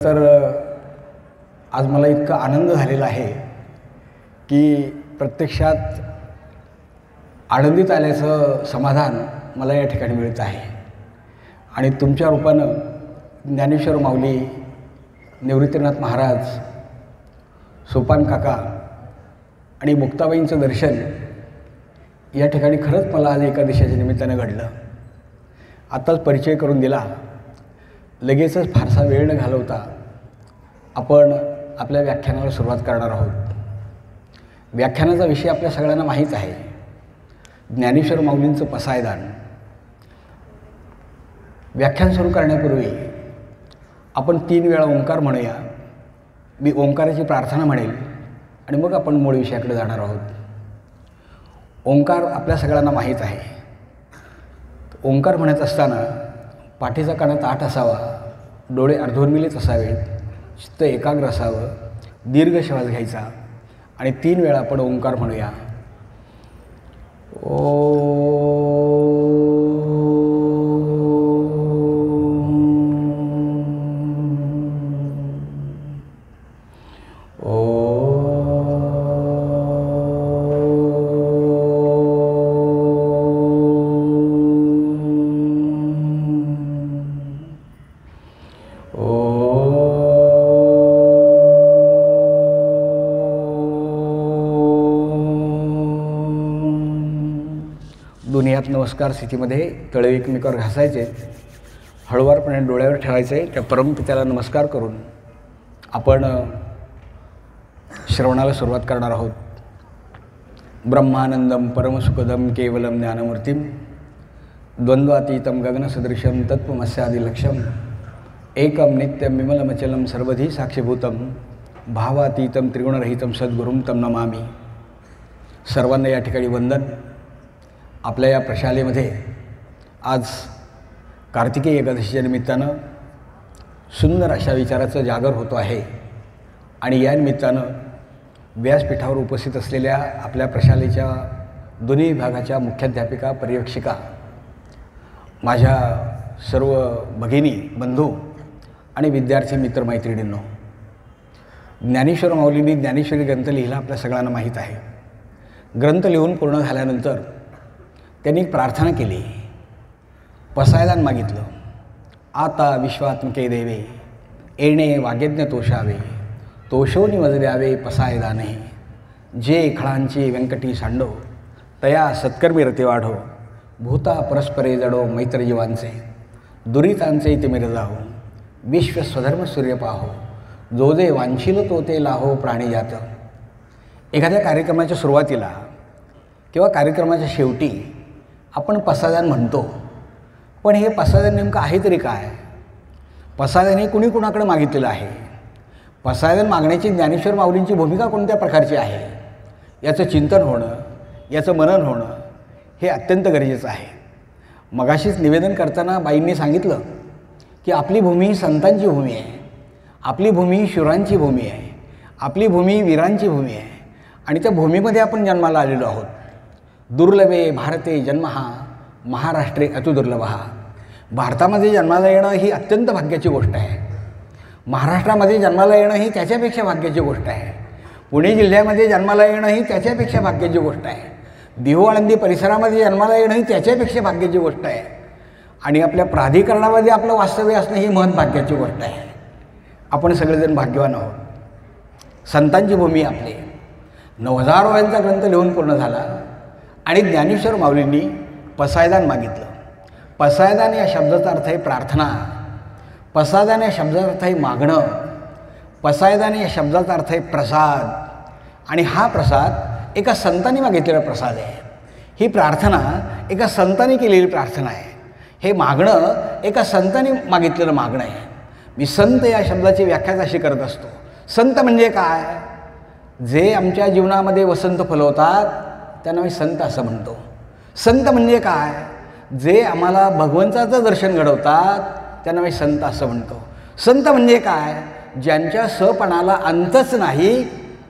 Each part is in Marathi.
तर आज मला इतका आनंद झालेला आहे की प्रत्यक्षात आनंदीत आल्याचं समाधान मला या ठिकाणी मिळत आहे आणि तुमच्या रूपानं ज्ञानेश्वर माऊली, निवृत्तीनाथ महाराज, सोपान काका आणि मुक्ताबाईंचं दर्शन या ठिकाणी खरंच मला आज एकादशीच्या निमित्तानं घडलं. आत्ताच परिचय करून दिला, लगेचच फारसा वेळ न घालवता आपण आपल्या व्याख्यानाला सुरुवात करणार आहोत. व्याख्यानाचा विषय आपल्या सगळ्यांना माहीत आहे, ज्ञानेश्वर माऊलींचं पसायदान. व्याख्यान सुरू करण्यापूर्वी आपण 3 वेळा ओंकार म्हणूया. मी ओंकाराची प्रार्थना म्हणेल आणि मग आपण मूळ विषयाकडे जाणार आहोत. ओंकार आपल्या सगळ्यांना माहीत आहे. ओंकार म्हणत असताना पाठीचा कणा ताठ असावा, डोळे अर्धोन्मिलित असावेत, चित्त एकाग्र असावं, दीर्घ श्वास घ्यायचा आणि 3 वेळा आपण ओंकार म्हणूया. दुनियात नमस्कार स्थितीमध्ये तळे एकमेकावर घासायचे, हळुवारपणे डोळ्यावर ठेवायचे. त्या परमपित्याला नमस्कार करून आपण श्रवणाला सुरुवात करणार आहोत. ब्रह्मानंदम परमसुखदम केवलम ज्ञानमूर्तिम द्वंद्वातीतं गगनसदृशं तत्त्वमस्यादिलक्ष्यम् एकं नित्यं विमलमचलं सर्वधी साक्षीभूतं भावातीतं त्रिगुणरहितं सद्गुरुं तं नमामि. सर्वांना या ठिकाणी वंदन. आपल्या या प्रशालेमध्ये आज कार्तिकी एकादशीच्या निमित्तानं सुंदर अशा विचाराचं जागर होतो आहे आणि या निमित्तानं व्यासपीठावर उपस्थित असलेल्या आपल्या प्रशालेच्या दोन्ही विभागाच्या मुख्याध्यापिका, पर्यवेक्षिका, माझ्या सर्व भगिनी, बंधू आणि विद्यार्थी मित्रमैत्रिणींनो, ज्ञानेश्वर माऊलींनी ज्ञानेश्वरी ग्रंथ लिहिला आपल्या सगळ्यांना माहीत आहे. ग्रंथ लिहून पूर्ण झाल्यानंतर त्यांनी एक प्रार्थना केली, पसायदान मागितलं. आता विश्वात्मके देवे येणे वाग्यज्ञ तोषावे, तोषोनी वज द्यावे पसायदाने, जे खळांची व्यंकटी सांडो तया सत्कर्मी रते वाढो, भूता परस्परे जडो मैत्रजीवांचे, दुरितांचे तिमिर जाहो, विश्व स्वधर्म सूर्य पाहो, जो जे वांछील तो ते लाहो प्राणी जात. एखाद्या कार्यक्रमाच्या सुरुवातीला किंवा कार्यक्रमाच्या शेवटी आपण पसायदान म्हणतो, पण हे पसायदान नेमकं आहे तरी काय? पसायदान हे कुणी कुणाकडे मागितलेलं आहे? पसायदान मागण्याची ज्ञानेश्वर माऊलींची भूमिका कोणत्या प्रकारची आहे याचं चिंतन होणं, याचं मनन होणं हे अत्यंत गरजेचं आहे. मगाशीच निवेदन करताना बाईंनी सांगितलं की आपली भूमी ही संतांची भूमी आहे, आपली भूमी ही शूरांची भूमी आहे, आपली भूमी वीरांची भूमी आहे आणि त्या भूमीमध्ये आपण जन्माला आलेलो आहोत. दुर्लभे भारते जन्म हा महाराष्ट्रे अतिदुर्लभ हा. भारतामध्ये जन्माला येणं ही अत्यंत भाग्याची गोष्ट आहे. महाराष्ट्रामध्ये जन्माला येणं ही त्याच्यापेक्षा भाग्याची गोष्ट आहे. पुणे जिल्ह्यामध्ये जन्माला येणं ही त्याच्यापेक्षा भाग्याची गोष्ट आहे. देहू आळंदी परिसरामध्ये जन्माला येणं ही त्याच्यापेक्षा भाग्याची गोष्ट आहे. आणि आपल्या प्राधिकरणामध्ये आपलं वास्तव्य असणं ही महत् भाग्याची गोष्ट आहे. आपण सगळेजण भाग्यवान आहोत. संतांची भूमी आपली. 9000 वयांचा ग्रंथ लिहून पूर्ण झाला आणि ज्ञानेश्वर माऊलींनी पसायदान मागितलं. पसायदान या शब्दाचा अर्थ आहे प्रार्थना. पसायदान या शब्दाचा अर्थ आहे मागणं. पसायदान या शब्दाचा अर्थ आहे प्रसाद. आणि हा प्रसाद एका संतांनी मागितलेला प्रसाद आहे. ही प्रार्थना एका संतांनी केलेली प्रार्थना आहे. हे मागणं एका संतांनी मागितलेलं मागणं आहे. मी संत या शब्दाची व्याख्या अशी करत असतो. संत म्हणजे काय? जे आमच्या जीवनामध्ये वसंत फुलवतात त्यांना मी संत असं म्हणतो. संत म्हणजे काय? जे आम्हाला भगवंताचं दर्शन घडवतात त्यांना मी संत असं म्हणतो. संत म्हणजे काय? ज्यांच्या सपणाला अंतच नाही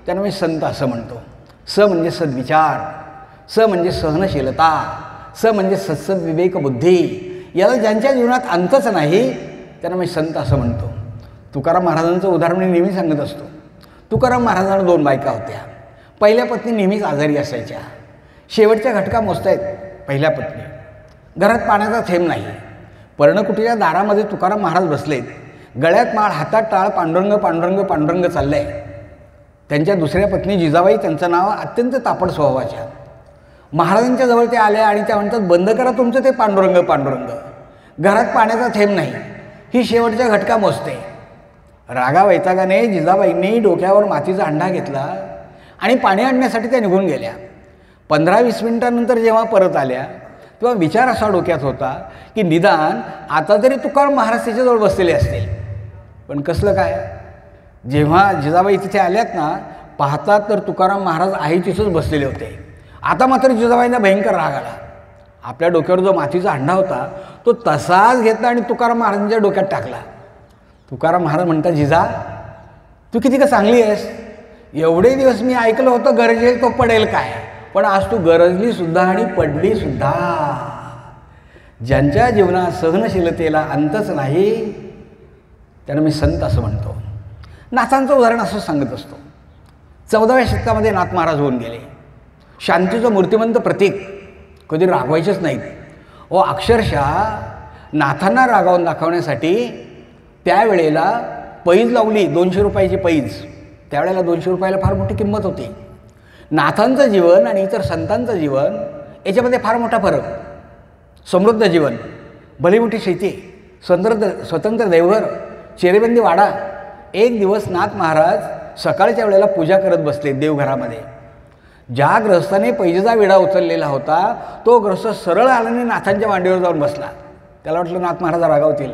त्यांना मी संत असं म्हणतो. स म्हणजे सद्विचार, स म्हणजे सहनशीलता, स म्हणजे सत्सद विवेक बुद्धी. याला ज्यांच्या जीवनात अंतच नाही त्यांना मी संत असं म्हणतो. तुकाराम महाराजांचं उदाहरण मी नेहमी सांगत असतो. तुकाराम महाराजांना 2 बायका होत्या. पहिल्या पत्नी नेहमीच आजारी असायच्या. शेवटच्या घटका मोजतायत पहिल्या पत्नी. घरात पाण्याचा थेंब नाही. पर्णकुटीच्या दारामध्ये तुकाराम महाराज बसलेत. गळ्यात माळ, हातात टाळ, पांडुरंग पांडुरंग पांडुरंग चाललं आहे. त्यांच्या दुसऱ्या पत्नी जिजाबाई, त्यांचं नाव अत्यंत तापड स्वभावाच्या. महाराजांच्या जवळ ते आल्या आणि त्या म्हणतात, बंद करा तुमचं ते पांडुरंग पांडुरंग, घरात पाण्याचा थेंब नाही. ही शेवटच्या घटका मोजते. रागा वैतागाने जिजाबाईंनी डोक्यावर मातीचा अंडा घेतला आणि पाणी आणण्यासाठी त्या निघून गेल्या. 15-20 मिनिटांनंतर जेव्हा परत आल्या तेव्हा विचार असा डोक्यात होता की निदान आता तरी तुकाराम महाराज तिच्याजवळ बसलेले असतील. पण कसलं काय, जेव्हा जिजाबाई तिथे आल्यात ना, पाहतात तर तुकाराम महाराज आई तिथंच बसलेले होते. आता मात्र जिजाबाईंना भयंकर राग आला. आपल्या डोक्यावर जो मातीचा अंडा होता तो तसाच घेतला आणि तुकाराम महाराजांच्या डोक्यात टाकला. तुकाराम महाराज म्हणतात, जिजा तू किती का चांगली आहेस. एवढे दिवस मी ऐकलं होतं गरजेल तो पडेल काय, पण आज तू गरजली सुद्धा आणि पडली सुद्धा. ज्यांच्या जीवनात सहनशीलतेला अंतच नाही त्यांना मी संत असं म्हणतो. नाथांचं उदाहरण असं सांगत असतो. 14व्या शतकामध्ये नाथ महाराज होऊन गेले. शांतीचं मूर्तिमंत प्रतीक, कधी रागवायचेच नाहीत. व अक्षरशः नाथांना रागावून दाखवण्यासाठी त्यावेळेला पैज लावली, 200 रुपयाची पैज. त्यावेळेला 200 रुपयाला फार मोठी किंमत होती. नाथांचं जीवन आणि इतर संतांचं जीवन याच्यामध्ये फार मोठा फरक. समृद्ध जीवन, भली मोठी शेती, स्वतंत्र देवघर, चेरेबंदी वाडा. एक दिवस नाथ महाराज सकाळच्या वेळेला पूजा करत बसले देवघरामध्ये. ज्या ग्रहस्थाने पैजेचा विडा उचललेला होता तो ग्रहस्थ सरळ आल्याने नाथांच्या मांडीवर जाऊन बसला. त्याला वाटलं नाथ महाराज रागावतील,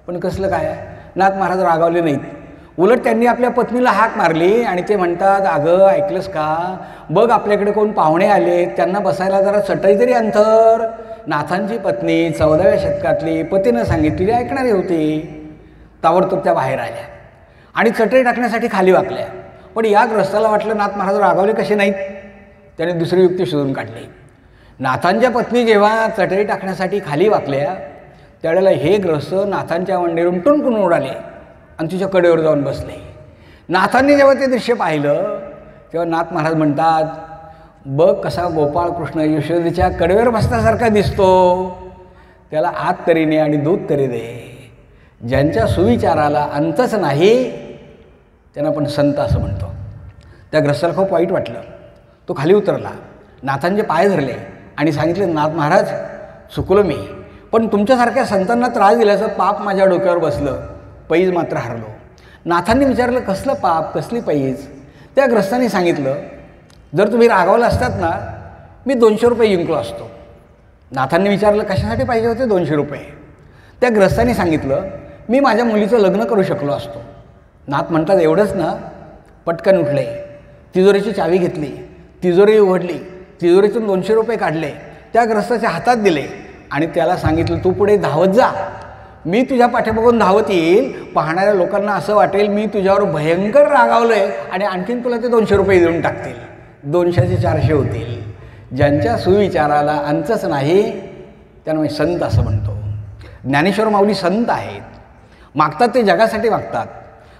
पण कसलं काय, नाथ महाराज रागावले नाहीत. उलट त्यांनी आपल्या पत्नीला हाक मारली आणि ते म्हणतात, अगं ऐकलंस का, बघ आपल्याकडे कोण पाहुणे आले, त्यांना बसायला जरा चटई तरी अंथर. नाथांची पत्नी 14व्या शतकातली, पतीनं सांगितलेली ऐकणारी होती. ताबडतोब त्या बाहेर आल्या आणि चटई टाकण्यासाठी खाली वाकल्या. पण या ग्रस्ताला वाटलं नाथ महाराज रागावले कसे नाहीत. त्याने दुसरी युक्ती शोधून काढली. नाथांच्या पत्नी जेव्हा चटई टाकण्यासाठी खाली वाकल्या त्यावेळेला हे ग्रस्त नाथांच्या मांडीवरून टुणकून उडाले आणि तिच्या कडेवर जाऊन बसले. नाथांनी जेव्हा ते दृश्य पाहिलं तेव्हा नाथ महाराज म्हणतात, बघ कसा गोपाळ कृष्ण यशोदेच्या कडेवर बसल्यासारखा दिसतो, त्याला आत तरी ने आणि दूध तरी दे. ज्यांच्या सुविचाराला अंतच नाही त्यांना आपण संत असं म्हणतो. त्या ग्रस्ताला खूप वाईट वाटलं. तो खाली उतरला, नाथांचे पाय धरले आणि सांगितले, नाथ महाराज चुकलो मी, पण तुमच्यासारख्या संतांना त्रास दिल्याचं पाप माझ्या डोक्यावर बसलं, पैज मात्र हरलो. नाथांनी विचारलं, कसलं पाप, कसली पैज. त्या ग्रस्तांनी सांगितलं, जर तुम्ही रागावला असतात ना मी 200 रुपये जिंकलो असतो. नाथांनी विचारलं, कशासाठी पाहिजे होते 200 रुपये. त्या ग्रस्तांनी सांगितलं, मी माझ्या मुलीचं लग्न करू शकलो असतो. नाथ म्हणतात, एवढंच ना. पटकन उठले, तिजोरीची चावी घेतली, तिजोरी उघडली, तिजोरीतून 200 रुपये काढले, त्या ग्रस्ताच्या हातात दिले आणि त्याला सांगितलं, तू पुढे धावत जा, मी तुझ्या पाठीमागून धावत येईल. पाहणाऱ्या लोकांना असं वाटेल मी तुझ्यावर भयंकर रागावलो आहे आणि आणखीन तुला ते 200 रुपये देऊन टाकतील. 200चे 400 होतील. ज्यांच्या सुविचाराला अंतच नाही त्यांना मी संत असं म्हणतो. ज्ञानेश्वर माऊली संत आहेत. मागतात ते जगासाठी मागतात.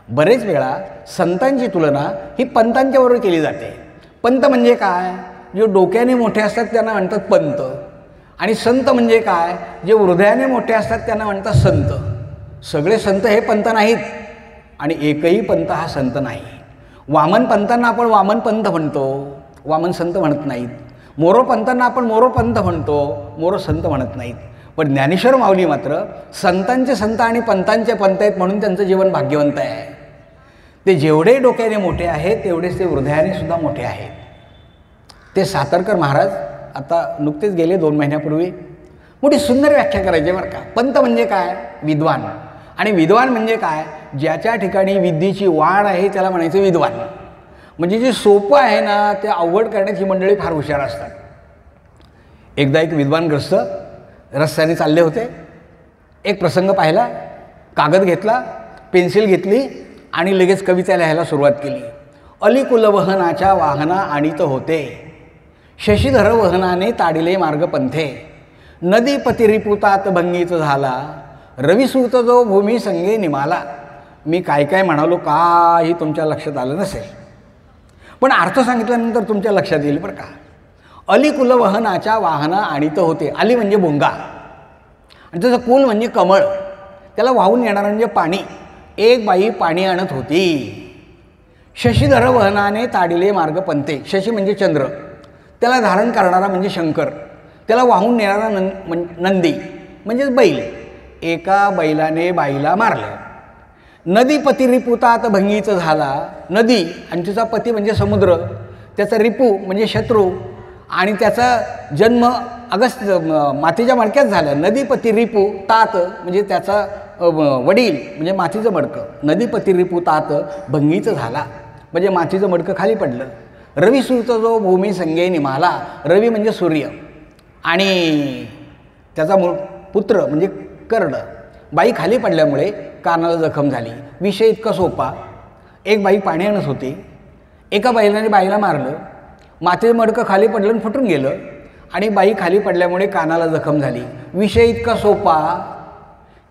बरेच वेळा संतांची तुलना ही पंतांच्याबरोबर केली जाते. पंत म्हणजे काय, जे डोक्याने मोठे असतात त्यांना म्हणतात पंत. आणि संत म्हणजे काय, जे हृदयाने मोठे असतात त्यांना म्हणतात संत. सगळे संत हे पंत नाहीत आणि एकही पंत हा संत नाही. वामन पंतांना आपण वामन पंत म्हणतो, वामन संत म्हणत नाहीत. मोरो पंतांना आपण मोरो पंत म्हणतो, मोरो संत म्हणत नाहीत. पण ज्ञानेश्वर माऊली मात्र संतांचे संत आणि पंतांचे पंत आहेत म्हणून त्यांचं जीवन भाग्यवंत आहे. ते जेवढे डोक्याने मोठे आहेत तेवढेच ते हृदयाने सुद्धा मोठे आहेत. ते सातारकर महाराज आता नुकतेच गेले 2 महिन्यापूर्वी मोठी सुंदर व्याख्या करायची बरं का. पंत म्हणजे काय, विद्वान. आणि विद्वान म्हणजे काय, ज्याच्या ठिकाणी विद्येची वाढ आहे त्याला म्हणायचं विद्वान. म्हणजे जे सोपं आहे ना ते अवघड करण्याची मंडळी फार हुशार असतात. एकदा एक विद्वानग्रस्त रस्त्याने चालले होते. एक प्रसंग पाहिला, कागद घेतला, पेन्सिल घेतली आणि लगेच कविता लिहायला सुरुवात केली. अलिकुल वहनाच्या वाहना आणीत होते, शशीधर वहनाने ताडिले मार्ग पंथे. नदी पतिरिपुतात भंगीत झाला, रविसूत जो भूमी संगे निमाला. मी काय काय म्हणालो काही तुमच्या लक्षात आलं नसेल, पण अर्थ सांगितल्यानंतर तुमच्या लक्षात येईल बरं का. अली कुलवहनाच्या वाहना आणीत होते. अली म्हणजे भोंगा आणि त्याचं कुल म्हणजे कमळ, त्याला वाहून येणारं म्हणजे पाणी. एक बाई पाणी आणत होती. शशीधर वहनाने ताडिले मार्ग पंथे. शशी म्हणजे चंद्र, त्याला धारण करणारा म्हणजे शंकर, त्याला वाहून नेणारा नंदी म्हणजेच बैल. एका बैलाने बाईला मारलं. नदी पती रिपुतात भंगीचं झाला. नदी आणि तिचा पती म्हणजे समुद्र, त्याचा रिपू म्हणजे शत्रू, आणि त्याचा जन्म मातीच्या मडक्यात झाला. नदीपती रिपू तात म्हणजे त्याचा वडील म्हणजे मातीचं मडकं. नदीपती रिपू तात भंगीचं झाला म्हणजे मातीचं मडकं खाली पडलं. रवी सुरत जो भूमी संगे निमाला. रवी म्हणजे सूर्य आणि त्याचा पुत्र म्हणजे कर्ण. बाई खाली पडल्यामुळे कानाला जखम झाली. विषय इतका सोपा. एक बाई पाणी आणत होती. एका बैलाने बाईला मारलं. मातीचं मडकं खाली पडलं आणि फुटून गेलं आणि बाई खाली पडल्यामुळे कानाला जखम झाली. विषय इतका सोपा,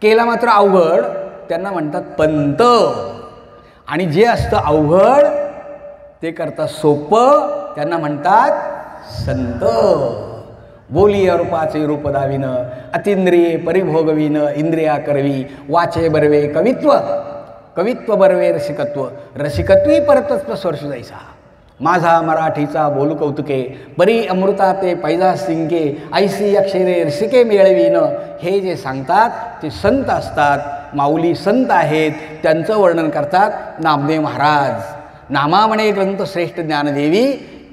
केला मात्र अवघड. त्यांना म्हणतात पंत. आणि जे असतं अवघड ते करतात सोपं, त्यांना म्हणतात संत. बोलिया रूपाचे रूप दाविनं, अतिंद्रिये परिभोगविनं, इंद्रिया करवी, वाचे बरवे कवित्व, कवित्व बरवे रसिकत्व, रसिकत्वी परतत्व स्पर्श जायचा. माझा मराठीचा बोलू कौतुके, बरी अमृता ते पैजा सिंके, ऐसी अक्षरे रसिके मिळवीनं. हे जे सांगतात ते संत असतात, माऊली संत आहेत. त्यांचं वर्णन करतात नामदेव महाराज. नामामणे ग्रंथ श्रेष्ठ ज्ञानदेवी,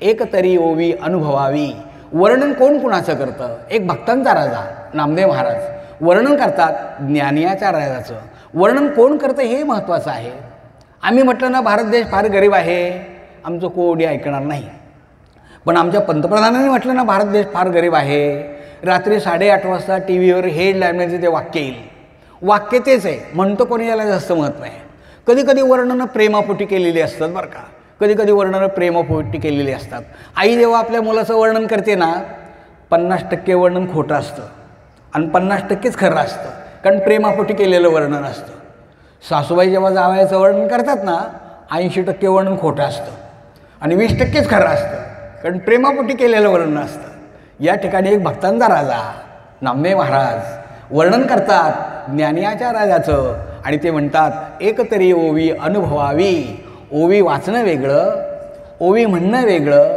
एकतरी ओवी अनुभवावी. वर्णन कोण कुणाचं करतं? एक भक्तांचा राजा नामदेव महाराज वर्णन करतात ज्ञानियाच्या राजाचं. वर्णन कोण करतं हे महत्त्वाचं आहे. आम्ही म्हटलं ना भारत देश फार गरीब आहे, आमचं कोणी ऐकणार नाही. पण आमच्या पंतप्रधानांनी म्हटलं ना भारत देश फार गरीब आहे, रात्री 8:30 वाजता टी व्हीवर हेडलाईनमध्ये ते वाक्य येईल. वाक्य तेच आहे, म्हणतो कोणी याला जास्त महत्त्व आहे. कधी कधी वर्णनं प्रेमापोटी केलेली असतात बरं का, कधी कधी वर्णनं प्रेमापोटी केलेली असतात. आई जेव्हा आपल्या मुलाचं वर्णन करते ना, 50% वर्णन खोटं असतं आणि 50%च खरं असतं, कारण प्रेमापोटी केलेलं वर्णन असतं. सासूबाई जेव्हा जावयाचं वर्णन करतात ना, 80% वर्णन खोटं असतं आणि 20%च खरं असतं, कारण प्रेमापोटी केलेलं वर्णन असतं. या ठिकाणी एक भक्तांचा राजा नामदेव महाराज वर्णन करतात ज्ञानियाच्या राजाचं आणि ते म्हणतात एकतरी ओवी अनुभवावी. ओवी वाचणं वेगळं, ओवी म्हणणं वेगळं,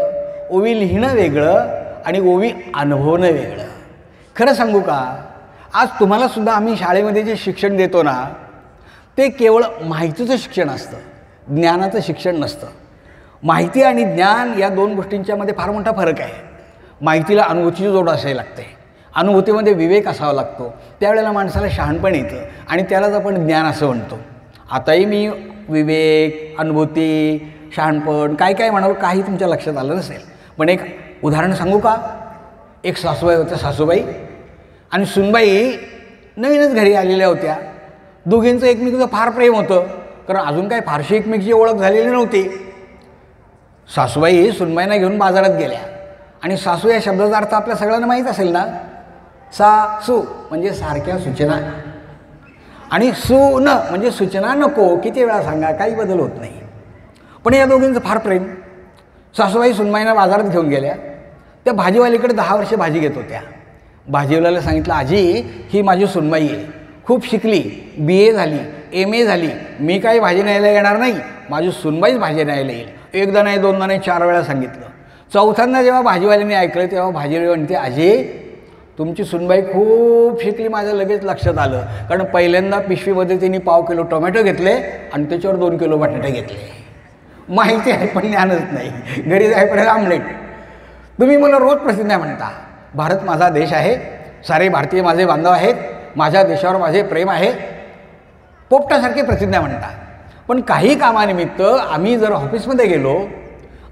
ओवी लिहिणं वेगळं आणि ओवी अनुभवणं वेगळं. खरं सांगू का, आज तुम्हालासुद्धा आम्ही शाळेमध्ये जे शिक्षण देतो ना, ते केवळ माहितीचं शिक्षण असतं, ज्ञानाचं शिक्षण नसतं. माहिती आणि ज्ञान या दोन गोष्टींच्यामध्ये फार मोठा फरक आहे. माहितीला अनुभूतीची जोड असावी लागते, अनुभूतीमध्ये विवेक असावा लागतो, त्यावेळेला माणसाला शहाणपण येतं आणि त्यालाच आपण ज्ञान असं म्हणतो. आताही मी विवेक, अनुभूती, शहाणपण काय काय म्हणावं काही तुमच्या लक्षात आलं नसेल, पण एक उदाहरण सांगू का. एक सासूबाई होत्या, सासूबाई आणि सुनबाई नवीनच घरी आलेल्या होत्या. दोघींचं एकमेकीचं फार प्रेम होतं, कारण अजून काय फारशी एकमेकीची ओळख झालेली नव्हती. सासूबाई सुनबाईंना घेऊन बाजारात गेल्या आणि सासू या शब्दाचा अर्थ आपल्या सगळ्यांना माहीत असेल ना. सासू म्हणजे सारख्या सूचना आणि सून म्हणजे सूचना नको, किती वेळा सांगा काही बदल होत नाही. पण या दोघींचं फार प्रेम. सासूबाई सुनबाईंना बाजारात घेऊन गेल्या. त्या भाजीवालीकडे 10 वर्षे भाजी घेत होत्या. भाजीवाल्याला सांगितलं, आजी ही माझी सुनबाई आहे, खूप शिकली, BA झाली, MA झाली, मी काही भाजी न्यायला येणार नाही, माझी सुनबाईच भाजी न्यायला येईल. एकदा नाही, दोनदा नाही, 4 वेळा सांगितलं. चौथ्यांदा जेव्हा भाजीवाल्याने ऐकलं तेव्हा भाजीवाली म्हणते, आजी तुमची सुनबाई खूप शिकली. माझं लगेच लक्षात आलं, कारण पहिल्यांदा पिशवीमध्ये तिने 1/2 किलो टोमॅटो घेतले आणि त्याच्यावर 2 किलो बटाटे घेतले. माहिती आहे पण ज्ञानच नाही. घरी जाईपर्यंत आमलेट. तुम्ही मला रोज प्रतिज्ञा म्हणता, भारत माझा देश आहे, सारे भारतीय माझे बांधव आहेत, माझ्या देशावर माझे प्रेम आहे, पोपटासारखी प्रतिज्ञा म्हणता. पण काही कामानिमित्त आम्ही जर ऑफिसमध्ये गेलो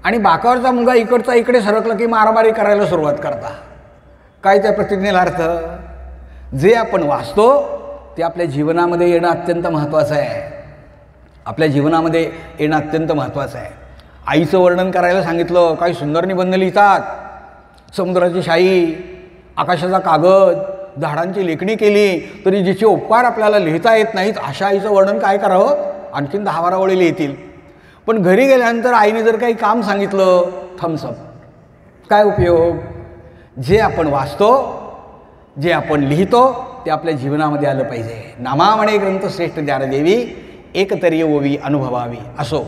आणि बाकावरचा मुलगा इकडचा इकडे सरकला की मारामारी करायला सुरुवात करता. काय त्या प्रतिज्ञेला अर्थ? जे आपण वाचतो ते आपल्या जीवनामध्ये येणं अत्यंत महत्त्वाचं आहे. आपल्या जीवनामध्ये येणं अत्यंत महत्त्वाचं आहे. आईचं वर्णन करायला सांगितलं, काही सुंदर निबंध लिहितात. समुद्राची शाई, आकाशाचा कागद, झाडांची लेखणी केली तरी जिचे उपकार आपल्याला लिहिता येत नाहीत, अशा आईचं वर्णन काय करावं? आणखीन 10-12 ओळी लिहितील. पण घरी गेल्यानंतर आईने जर काही काम सांगितलं, थम्सअप. काय उपयोग? जे आपण वाचतो, जे आपण लिहितो ते आपल्या जीवनामध्ये आलं पाहिजे. नामावणे ग्रंथ श्रेष्ठ ज्ञानदेवी, एकतरी ओवी अनुभवावी. असो,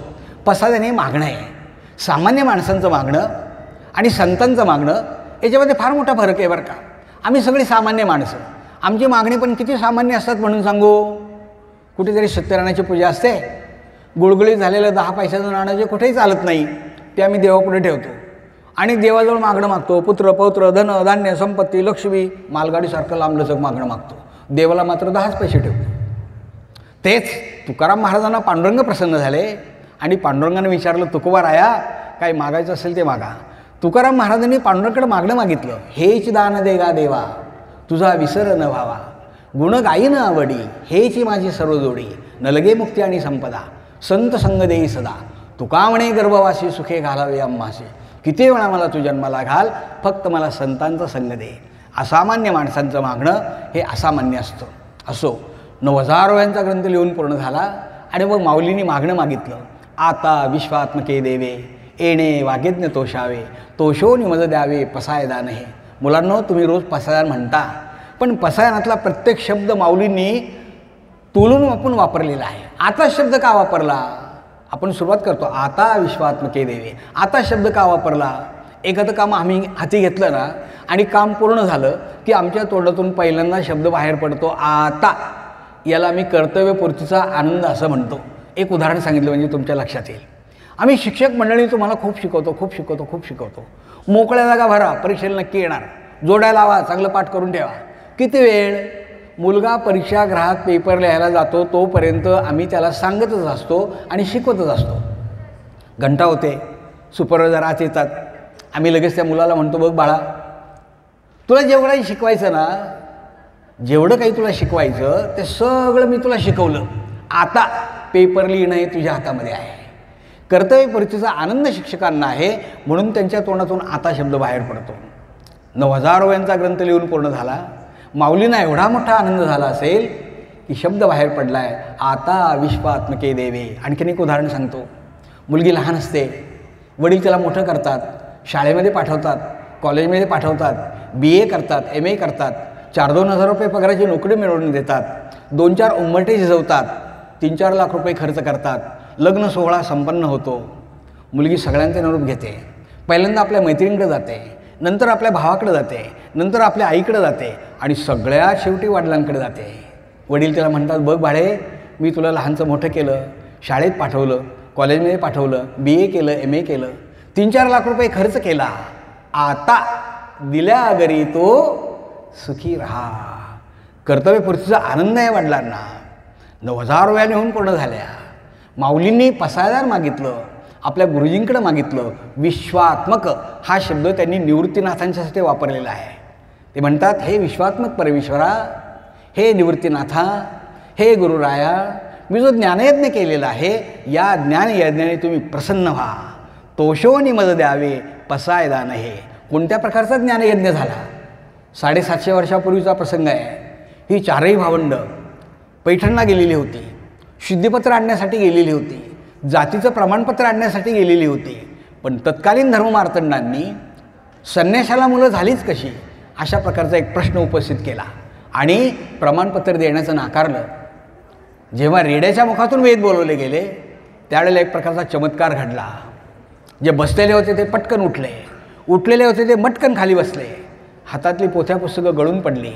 पसायदाने मागणं आहे. सामान्य माणसांचं मागणं आणि संतांचं मागणं याच्यामध्ये फार मोठा फरक आहे बरं का. आम्ही सगळी सामान्य माणसं, आमची मागणी पण किती सामान्य असतात म्हणून सांगू. कुठेतरी सत्यनारायणाची पूजा असते, गुळगुळीत झालेलं 10 पैशाचं नाणं जे कुठेही चालत नाही ते आम्ही देवापुढे ठेवतो आणि देवाजवळ मागणं मागतो. पुत्र पौत्र धन धान्य संपत्ती लक्ष्मी मालगाडीसारखं लांबलचक मागणं मागतो. देवाला मात्र 10च पैसे ठेवतो. तेच तुकाराम महाराजांना पांडुरंग प्रसन्न झाले आणि पांडुरंगाने विचारलं, तुकोबाराया काय मागायचं असेल ते मागा. तुकाराम महाराजांनी पांडुरंगाकडे मागणं मागितलं, हेच दान देगा देवा तुझा विसर न व्हावा, गुण गाई न आवडी हेची माझी सर्व जोडी, न लगे मुक्ती आणि संपदा संत संग देई सदा, तुका म्हणे गर्भवासी सुखे घालावे आम्हासे, किती वेळा मला तू जन्माला घाल फक्त मला संतांचा संग दे. असामान्य माणसांचं मागणं हे असामान्य असतं. असो, 9000 यांचा ग्रंथ लिहून पूर्ण झाला आणि मग माऊलींनी मागणं मागितलं, आता विश्वात्मके देवे येणे वागेज्ञ तोषावे, तोषोनी मज द्यावे पसायदान. हे मुलांनो, तुम्ही रोज पसायदान म्हणता, पण पसायदानातला प्रत्येक शब्द माऊलींनी तोलून आपण वापरलेला आहे. आता शब्द का वापरला? आपण सुरुवात करतो आता विश्वात्मके देवे, आता शब्द का वापरला? एखादं काम आम्ही हाती घेतलं ना आणि काम पूर्ण झालं की आमच्या तोंडातून पहिल्यांदा शब्द बाहेर पडतो आता. याला आम्ही कर्तव्यपूर्तीचा आनंद असं म्हणतो. एक उदाहरण सांगितलं म्हणजे तुमच्या लक्षात येईल. आम्ही शिक्षक मंडळी तुम्हाला खूप शिकवतो. मोकळ्या जागा भरा, परीक्षेला नक्की येणार, जोड्या लावा, चांगलं पाठ करून ठेवा. किती वेळ? मुलगा परीक्षागृहात पेपर लिहायला जातो तोपर्यंत आम्ही त्याला सांगतच असतो आणि शिकवतच असतो. घंटा होते, सुपरवायझर आत येतात, आम्ही लगेच त्या मुलाला म्हणतो, बघ बाळा, तुला जेवढं काही शिकवायचं ना, जेवढं काही तुला शिकवायचं ते सगळं मी तुला शिकवलं, आता पेपर लिहिणं हे तुझ्या हातामध्ये आहे. कर्तव्यपूर्तीचा आनंद शिक्षकांना आहे म्हणून त्यांच्या तोंडातून आता शब्द बाहेर पडतो. 9000 यांचा ग्रंथ लिहून पूर्ण झाला. माऊलींना एवढा मोठा आनंद झाला असेल की शब्द बाहेर पडला आहे, आता विश्वात्मके देवे. आणखीन एक उदाहरण सांगतो. मुलगी लहान असते, वडील त्याला मोठं करतात, शाळेमध्ये पाठवतात, कॉलेजमध्ये पाठवतात, BA करतात, MA करतात, 4-2 हजार रुपये पगाराची नोकरी मिळवून देतात, 2-4 उंबरठे झिजवतात, 3-4 लाख रुपये खर्च करतात, लग्न सोहळा संपन्न होतो. मुलगी सगळ्यांचे निरोप घेते. पहिल्यांदा आपल्या मैत्रिणीकडे जाते, नंतर आपल्या भावाकडे जाते, नंतर आपल्या आईकडे जाते आणि सगळ्यात शेवटी वडिलांकडे जाते. वडील त्याला म्हणतात, बघ बाळे, मी तुला लहानचं मोठं केलं, शाळेत पाठवलं, कॉलेजमध्ये पाठवलं, BA केलं, MA केलं, 3-4 लाख रुपये खर्च केला, आता दिल्या घरी तो सुखी राहा. कर्तव्यपूर्तीचा आनंद आहे वडिलांना. 9000 वया नेहून पूर्ण झाल्या. माऊलींनी पसायदान मागितलं, आपल्या गुरुजींकडे मागितलं. विश्वात्मक हा शब्द त्यांनी निवृत्तीनाथांच्यासाठी वापरलेला आहे. ते म्हणतात, हे विश्वात्मक परमेश्वरा, हे निवृत्तीनाथा, हे गुरुराया, मी जो ज्ञानयज्ञ केलेला आहे या ज्ञानयज्ञाने तुम्ही प्रसन्न व्हा. तोषोनी मज द्यावे पसायदान. हे कोणत्या प्रकारचा ज्ञानयज्ञ झाला? 750 वर्षापूर्वीचा प्रसंग आहे. ही 4ही भावंड पैठणला गेलेली होती, शुद्धीपत्र आणण्यासाठी गेलेली होती, जातीचं प्रमाणपत्र आणण्यासाठी गेलेली होती. पण तत्कालीन धर्ममार्तंडांनी संन्याशाला मुलं झालीच कशी अशा प्रकारचा एक प्रश्न उपस्थित केला आणि प्रमाणपत्र देण्याचं नाकारलं. जेव्हा रेड्याच्या मुखातून वेद बोलवले गेले त्यावेळेला एक प्रकारचा चमत्कार घडला. जे बसलेले होते ते पटकन उठले, उठलेले होते ते मटकन खाली बसले, हातातली पोथ्या पुस्तकं गळून पडली,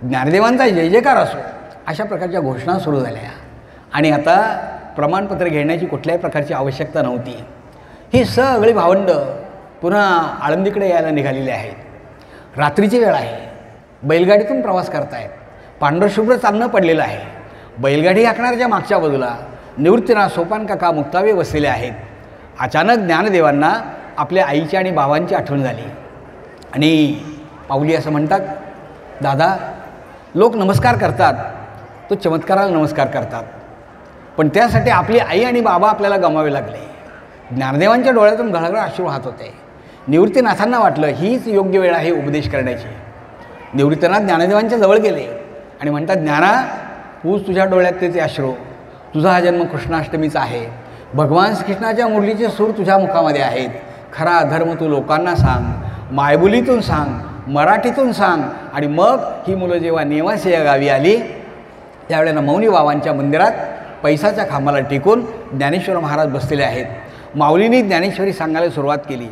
ज्ञानदेवांचा जय जयकार असो अशा प्रकारच्या घोषणा सुरू झाल्या आणि आता प्रमाणपत्र घेण्याची कुठल्याही प्रकारची आवश्यकता नव्हती. ही सगळी भावंड पुन्हा आळंदीकडे यायला निघालेली आहेत. रात्रीची वेळ आहे, बैलगाडीतून प्रवास करतायत, पांढरशुभ्र चांदणं पडलेलं आहे. बैलगाडी हाकणाऱ्याच्या मागच्या बाजूला निवृत्तीनाथ सोपान काका मुक्तावे बसलेले आहेत. अचानक ज्ञानदेवांना आपल्या आईची आणि बाबांची आठवण झाली आणि माऊली असं म्हणतात, दादा, लोक नमस्कार करतात, तो चमत्काराला नमस्कार करतात, पण त्यासाठी आपली आई आणि बाबा आपल्याला गमावे लागले. ज्ञानदेवांच्या डोळ्यातून घळघळ अश्रू वाहत होते. निवृत्तीनाथांना वाटलं हीच योग्य वेळ आहे उपदेश करण्याची. निवृत्तीनाथ ज्ञानदेवांच्या जवळ गेले आणि म्हणतात, ज्ञाना, तूच तुझ्या डोळ्यात ते अश्रू, तुझा हा जन्म कृष्णाष्टमीचा आहे, भगवान श्रीकृष्णाच्या मुरलीचे सूर तुझ्या मुखामध्ये आहेत, खरा धर्म तू लोकांना सांग, मायबोलीतून सांग, मराठीतून सांग. आणि मग ही मुलं जेव्हा नेवासे या गावी आली त्यावेळेला मौनी बाबांच्या मंदिरात पैसाच्या खांबाला टेकून ज्ञानेश्वर महाराज बसलेले आहेत. माऊलींनी ज्ञानेश्वरी सांगायला सुरुवात केली.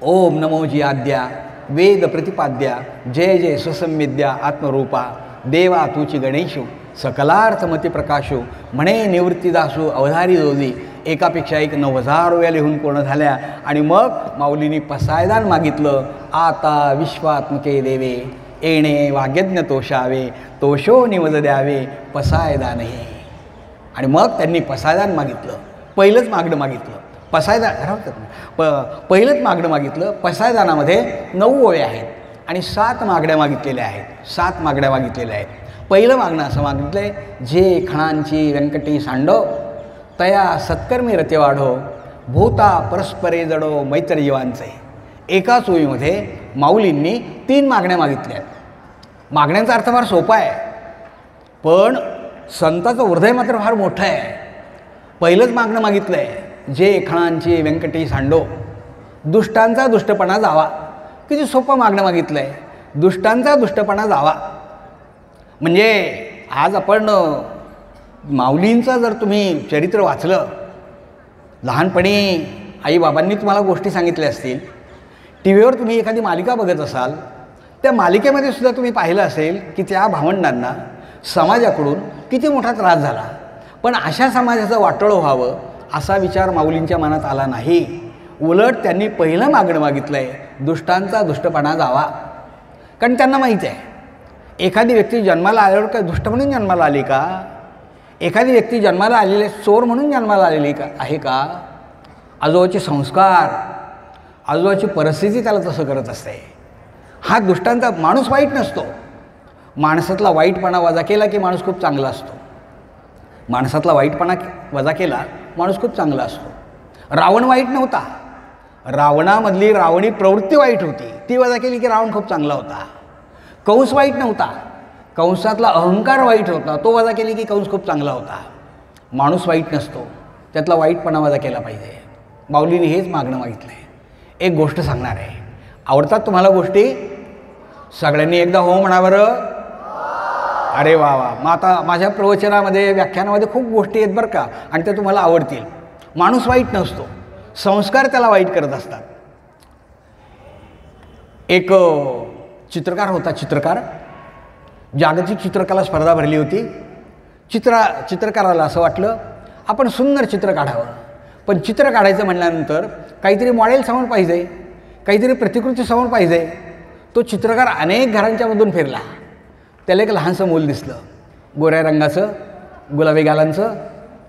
ओम नमोजी आद्या वेद प्रतिपाद्या जय जय स्वसंविद्या आत्मरूपा देवा तुची गणेशू सकलार्थमती प्रकाशू म्हणे निवृत्तीदासू अवधारी जोजी. एकापेक्षा एक 9,000 वेळा लिहून पूर्ण झाल्या. आणि मग माऊलींनी पसायदान मागितलं. आता विश्वात्मके देवे येणे वाग्यज्ञ तोषावे तोषो निवद द्यावे पसायदान हे. आणि मग त्यांनी पसायदान मागितलं. पहिलंच मागणं मागितलं पसायदान पहिलंच मागणं मागितलं. पसायदानामध्ये 9 ओळी आहेत आणि 7 मागण्या मागितलेल्या आहेत. 7 मागण्या मागितलेल्या आहेत. पहिलं मागणं असं मागितलं आहे, जे खणांची व्यंकटी सांडो तया सत्कर्मी रते वाढो भूता परस्परे जडो मैत्र जीवांचे. एकाच ओळीमध्ये माऊलींनी 3 मागण्या मागितल्या. मागण्यांचा अर्थ फार सोपा आहे, पण संताचं हृदय मात्र फार मोठं आहे. पहिलंच मागणं मागितलं आहे, जे खणांची व्यंकटी सांडो, दुष्टांचा दुष्टपणा जावा. किती सोपं मागणं मागितलं आहे, दुष्टांचा दुष्टपणा जावा. म्हणजे आज आपण माऊलींचं जर तुम्ही चरित्र वाचलं, लहानपणी आईबाबांनी तुम्हाला गोष्टी सांगितल्या असतील, टी व्हीवर तुम्ही एखादी मालिका बघत असाल, त्या मालिकेमध्ये सुद्धा तुम्ही पाहिलं असेल की त्या भावंडांना समाजाकडून किती मोठा त्रास झाला. पण अशा समाजाचं वाटोळं व्हावं असा विचार माऊलींच्या मनात आला नाही. उलट त्यांनी पहिलं मागणं मागितलं आहे, दुष्टांचा दुष्टपणा जावा. कारण त्यांना माहीत आहे एखादी व्यक्ती जन्माला आल्यावर काय दुष्ट म्हणून जन्माला आली का, एखादी व्यक्ती जन्माला आलेली चोर म्हणून जन्माला आलेली का आहे का. आजोबाचे संस्कार, आजोबाची परिस्थिती त्याला तसं करत असते. हा दुष्टांचा माणूस वाईट नसतो. माणसातला वाईटपणा वजा केला की माणूस खूप चांगला असतो. माणसातला वाईटपणा वजा केला माणूस खूप चांगला असतो. रावण वाईट नव्हता, रावणामधली रावणी प्रवृत्ती वाईट होती, ती वजा केली की रावण खूप चांगला होता. कंस वाईट नव्हता, कंसातला अहंकार वाईट होता, तो वजा केली की कंस खूप चांगला होता. माणूस वाईट नसतो, त्यातला वाईटपणा वजा केला पाहिजे. माऊलीने हेच मागणं मागितलं आहे. एक गोष्ट सांगणार आहे, आवडतात तुम्हाला गोष्टी? सगळ्यांनी एकदा हो म्हणा बरं. अरे वा वा. मग आता माझ्या प्रवचनामध्ये व्याख्यानामध्ये खूप गोष्टी आहेत बरं का, आणि त्या तुम्हाला आवडतील. माणूस वाईट नसतो, संस्कार त्याला वाईट करत असतात. एक चित्रकार होता, चित्रकार, जागतिक चित्रकला स्पर्धा भरली होती. चित्रकाराला असं वाटलं आपण सुंदर चित्र काढावं, पण चित्र काढायचं म्हणल्यानंतर काहीतरी मॉडेल समोर पाहिजे, काहीतरी प्रतिकृती समोर पाहिजे. तो चित्रकार अनेक घरांच्यामधून फिरला. त्याला एक लहानसं मूल दिसलं, गोऱ्या रंगाचं, गुलाबी गालांचं,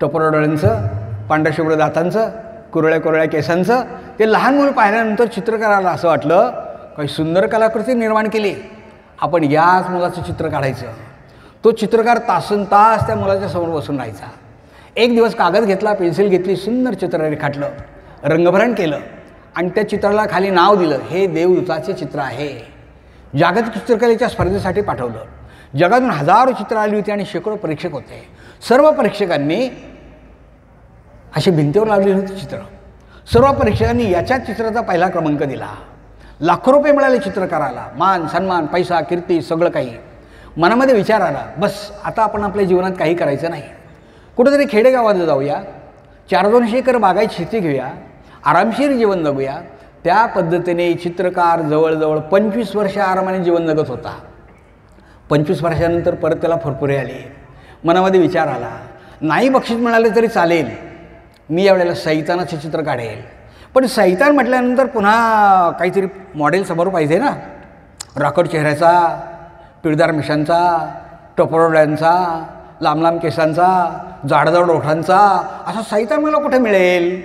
टपोरं डोळ्यांचं, पांढऱ्या शुभ्र दातांचं, कुरळ्या कुरळ्या केसांचं. ते लहान मूल पाहिल्यानंतर चित्रकाराला असं वाटलं काही सुंदर कलाकृती निर्माण केली, आपण याच मुलाचं चित्र काढायचं. तो चित्रकार तासनतास त्या मुलाच्या समोर बसून राहायचा. एक दिवस कागद घेतला, पेन्सिल घेतली, सुंदर चित्र रेखाटलं, रंगभरण केलं आणि त्या चित्राला खाली नाव दिलं, हे देवदूताचे चित्र आहे. जागतिक चित्रकलेच्या स्पर्धेसाठी पाठवलं. जगातून हजारो चित्र आली होती आणि शेकडो परीक्षक होते. सर्व परीक्षकांनी अशी भिंतीवर लावलेली होती चित्र. सर्व परीक्षकांनी याच्याच चित्राचा पहिला क्रमांक दिला. लाखो रुपये मिळाले चित्रकाराला, मान सन्मान पैसा कीर्ती सगळं काही. मनामध्ये विचार आला, बस आता आपण आपल्या जीवनात काही करायचं नाही, कुठेतरी खेडेगावात जाऊया, 400-200 एकर बागायत शेती घेऊया, आरामशीर जीवन जगूया. त्या पद्धतीने चित्रकार जवळजवळ 25 वर्ष आरामाने जीवन जगत होता. 25 वर्षानंतर परत त्याला फुरफुरे आले. मनामध्ये विचार आला, नाही बक्षीस मिळाले तरी चालेल, मी यावेळेला सैतानाचे चित्र काढेल. पण सैतान म्हटल्यानंतर पुन्हा काहीतरी मॉडेल समोर पाहिजे ना. राकट चेहऱ्याचा, पिळदार मिशांचा, टपोरड्यांचा, लांब लांब केसांचा, जाडजाड ओठांचा, असा सैतान मला कुठे मिळेल.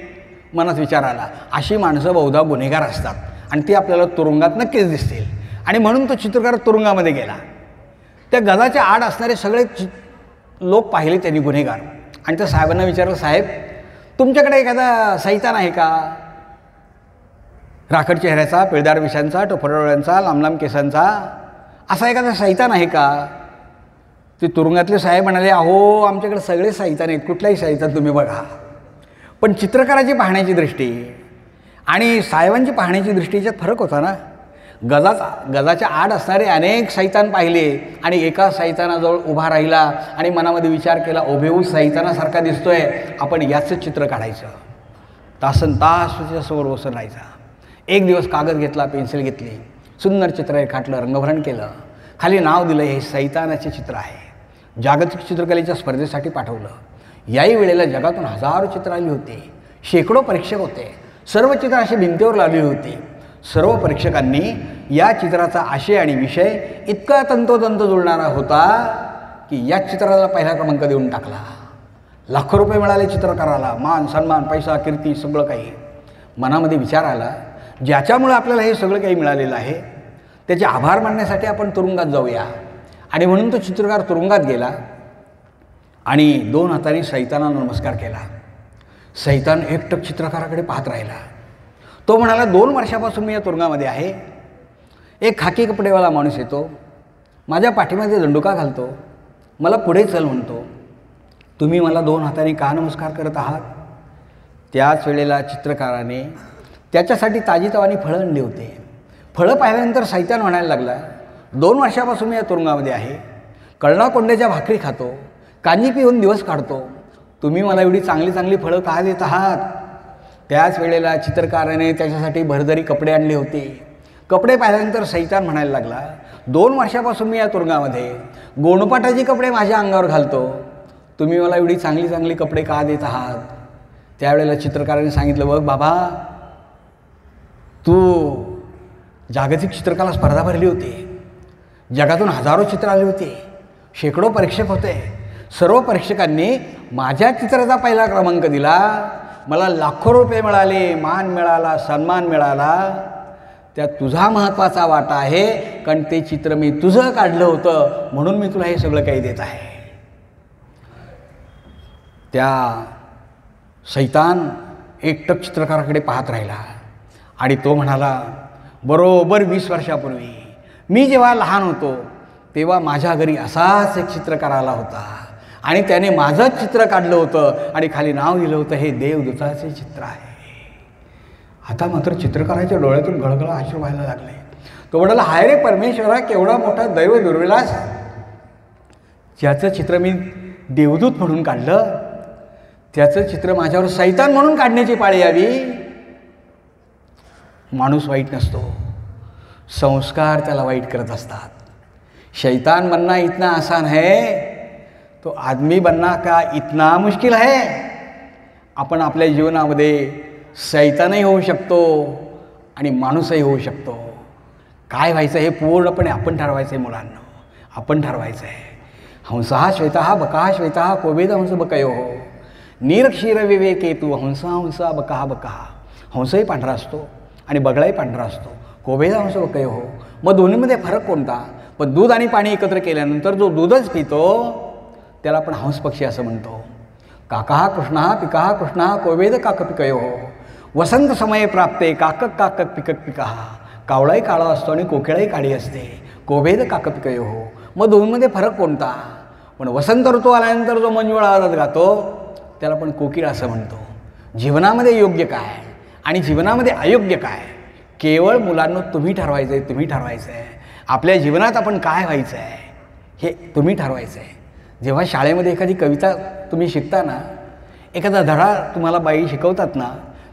मनात विचार आला, अशी माणसं बहुधा गुन्हेगार असतात आणि ती आपल्याला तुरुंगात नक्कीच दिसतील. आणि म्हणून तो चित्रकार तुरुंगामध्ये गेला. त्या गजाच्या आड असणारे सगळे लोक पाहिले त्यांनी गुन्हेगार, आणि त्या साहेबांना विचारलं, साहेब तुमच्याकडे एखादा सैतान आहे का? राखट चेहऱ्याचा, पिळदार विषांचा, टोपरडोळ्यांचा, लांब लांब केसांचा, असा एखादा सैतान आहे का? ते तुरुंगातले साहेब म्हणाले, अहो आमच्याकडे सगळे सैतान आहेत, कुठलाही सैतान तुम्ही बघा. पण चित्रकाराची पाहण्याची दृष्टी आणि साहेबांची पाहण्याची दृष्टीच्यात फरक होता ना. गजाच्या आड असणारे अनेक सैतान पाहिले आणि एका सैतानाजवळ उभा राहिला आणि मनामध्ये विचार केला, ओभेऊ सैतानासारखा दिसतोय, आपण याचं चित्र काढायचं. तासनतास त्याच्यासमोर बसून राहायचा. एक दिवस कागद घेतला, पेन्सिल घेतली, सुंदर चित्र रेखाटलं, रंगभरण केलं, खाली नाव दिलं, हे सैतानाचे चित्र आहे. जागतिक चित्रकलेच्या स्पर्धेसाठी पाठवलं. याही वेळेला जगातून हजारो चित्र आली होती, शेकडो परीक्षक होते, सर्व चित्र अशी भिंतीवर लावली होती. सर्व परीक्षकांनी या चित्राचा आशय आणि विषय इतका तंतोतंत जुळणारा होता की या चित्राला पहिला क्रमांक देऊन टाकला. लाखो रुपये मिळाले चित्रकाराला, मान सन्मान पैसा कीर्ती सगळं काही. मनामध्ये विचार आला, ज्याच्यामुळे आपल्याला हे सगळं काही मिळालेलं आहे त्याचे आभार मानण्यासाठी आपण तुरुंगात जाऊया. आणि म्हणून तो चित्रकार तुरुंगात गेला आणि 2 हातांनी सैतानाला नमस्कार केला. सैतान एकटक चित्रकाराकडे पाहत राहिला. तो म्हणाला, 2 वर्षापासून मी या तुरुंगामध्ये आहे. एक खाकी कपडेवाला माणूस येतो, माझ्या पाठीमध्ये दंडुका घालतो, मला पुढे चल म्हणतो. तुम्ही मला 2 हातांनी का नमस्कार करत आहात? त्याच वेळेला चित्रकाराने त्याच्यासाठी ताजीतवानी फळं आणली होती. फळं पाहिल्यानंतर सैतान म्हणायला लागला, 2 वर्षापासून मी या तुरुंगामध्ये आहे, कळणा कोंड्याच्या भाकरी खातो, कांजी पिऊन दिवस काढतो, तुम्ही मला एवढी चांगली चांगली फळं का देत आहात? त्याच वेळेला चित्रकाराने त्याच्यासाठी भरदरी कपडे आणले होते. कपडे पाहिल्यानंतर सैतान म्हणायला लागला, 2 वर्षापासून मी या तुरुंगामध्ये गोणपाटाची कपडे माझ्या अंगावर घालतो, तुम्ही मला एवढी चांगली चांगली कपडे का देत आहात? त्यावेळेला चित्रकाराने सांगितलं, बघ बाबा, तू जागतिक चित्रकला स्पर्धा भरली होती, जगातून हजारो चित्र आली होती, शेकडो परीक्षक होते, सर्व परीक्षकांनी माझ्या चित्राचा पहिला क्रमांक दिला, मला लाखो रुपये मिळाले, मान मिळाला, सन्मान मिळाला, त्यात तुझा महत्त्वाचा वाटा आहे, कारण ते चित्र मी तुझं काढलं होतं म्हणून मी तुला हे सगळं काही देत आहे. त्या सैतान एकटक चित्रकाराकडे पाहत राहिला आणि तो म्हणाला, बरोबर 20 वर्षापूर्वी मी जेव्हा लहान होतो तेव्हा माझ्या घरी असाच एक चित्रकार आला होता आणि त्याने माझंच चित्र काढलं होतं आणि खाली नाव दिलं होतं, हे देवदूताचे चित्र आहे. आता मात्र चित्रकाराच्या डोळ्यातून गळगळ अश्रू व्हायला लागले. तो म्हणाला, हाय रे परमेश्वरा, केवढा मोठा दैव दुर्विलास, ज्याचं चित्र मी देवदूत म्हणून काढलं त्याचं चित्र माझ्यावर सैतान म्हणून काढण्याची पाळी यावी. माणूस वाईट नसतो, संस्कार त्याला वाईट करत असतात. शैतान बनना इतना आसान है तो आदमी बनना का इतना मुश्किल है. आपण आपल्या जीवनामध्ये सैतानही होऊ शकतो आणि माणूसही होऊ शकतो. काय व्हायचं हे पूर्णपणे आपण ठरवायचं आहे मुलांना, आपण ठरवायचं आहे. हंसहा श्वेतः बकः श्वेतः कोवेद हंस बकयो हो, नीरक्षीर विवेकेतू हंसा हंसा बकः बकः. हंसही पांढरा असतो आणि बगळाही पांढरा असतो, कोवेद हंस बकयो हो. मग दोन्हीमध्ये फरक कोणता? पण दूध आणि पाणी एकत्र केल्यानंतर जो दूधच पितो त्याला आपण हंस पक्षी असं म्हणतो. काकः कृष्णः पिकः कृष्णः कोवेद काक पिकयो हो, वसंत समये प्राप्ते काकक काकक पिकक पिकः. कावळाही काळा असतो आणि कोकिळाही काळी असते, कोवेद काक पिकयो हो. मग दोन्हीमध्ये फरक कोणता? पण वसंत ऋतू आल्यानंतर जो मंजुळ आवाजात गातो त्याला आपण कोकिळ असं म्हणतो. जीवनामध्ये योग्य काय आणि जीवनामध्ये अयोग्य काय केवळ मुलांना तुम्ही ठरवायचं आहे, तुम्ही ठरवायचं आहे. आपल्या जीवनात आपण काय व्हायचं आहे हे तुम्ही ठरवायचं आहे. जेव्हा शाळेमध्ये एखादी कविता तुम्ही शिकता ना, एखादा धडा तुम्हाला बाई शिकवतात ना,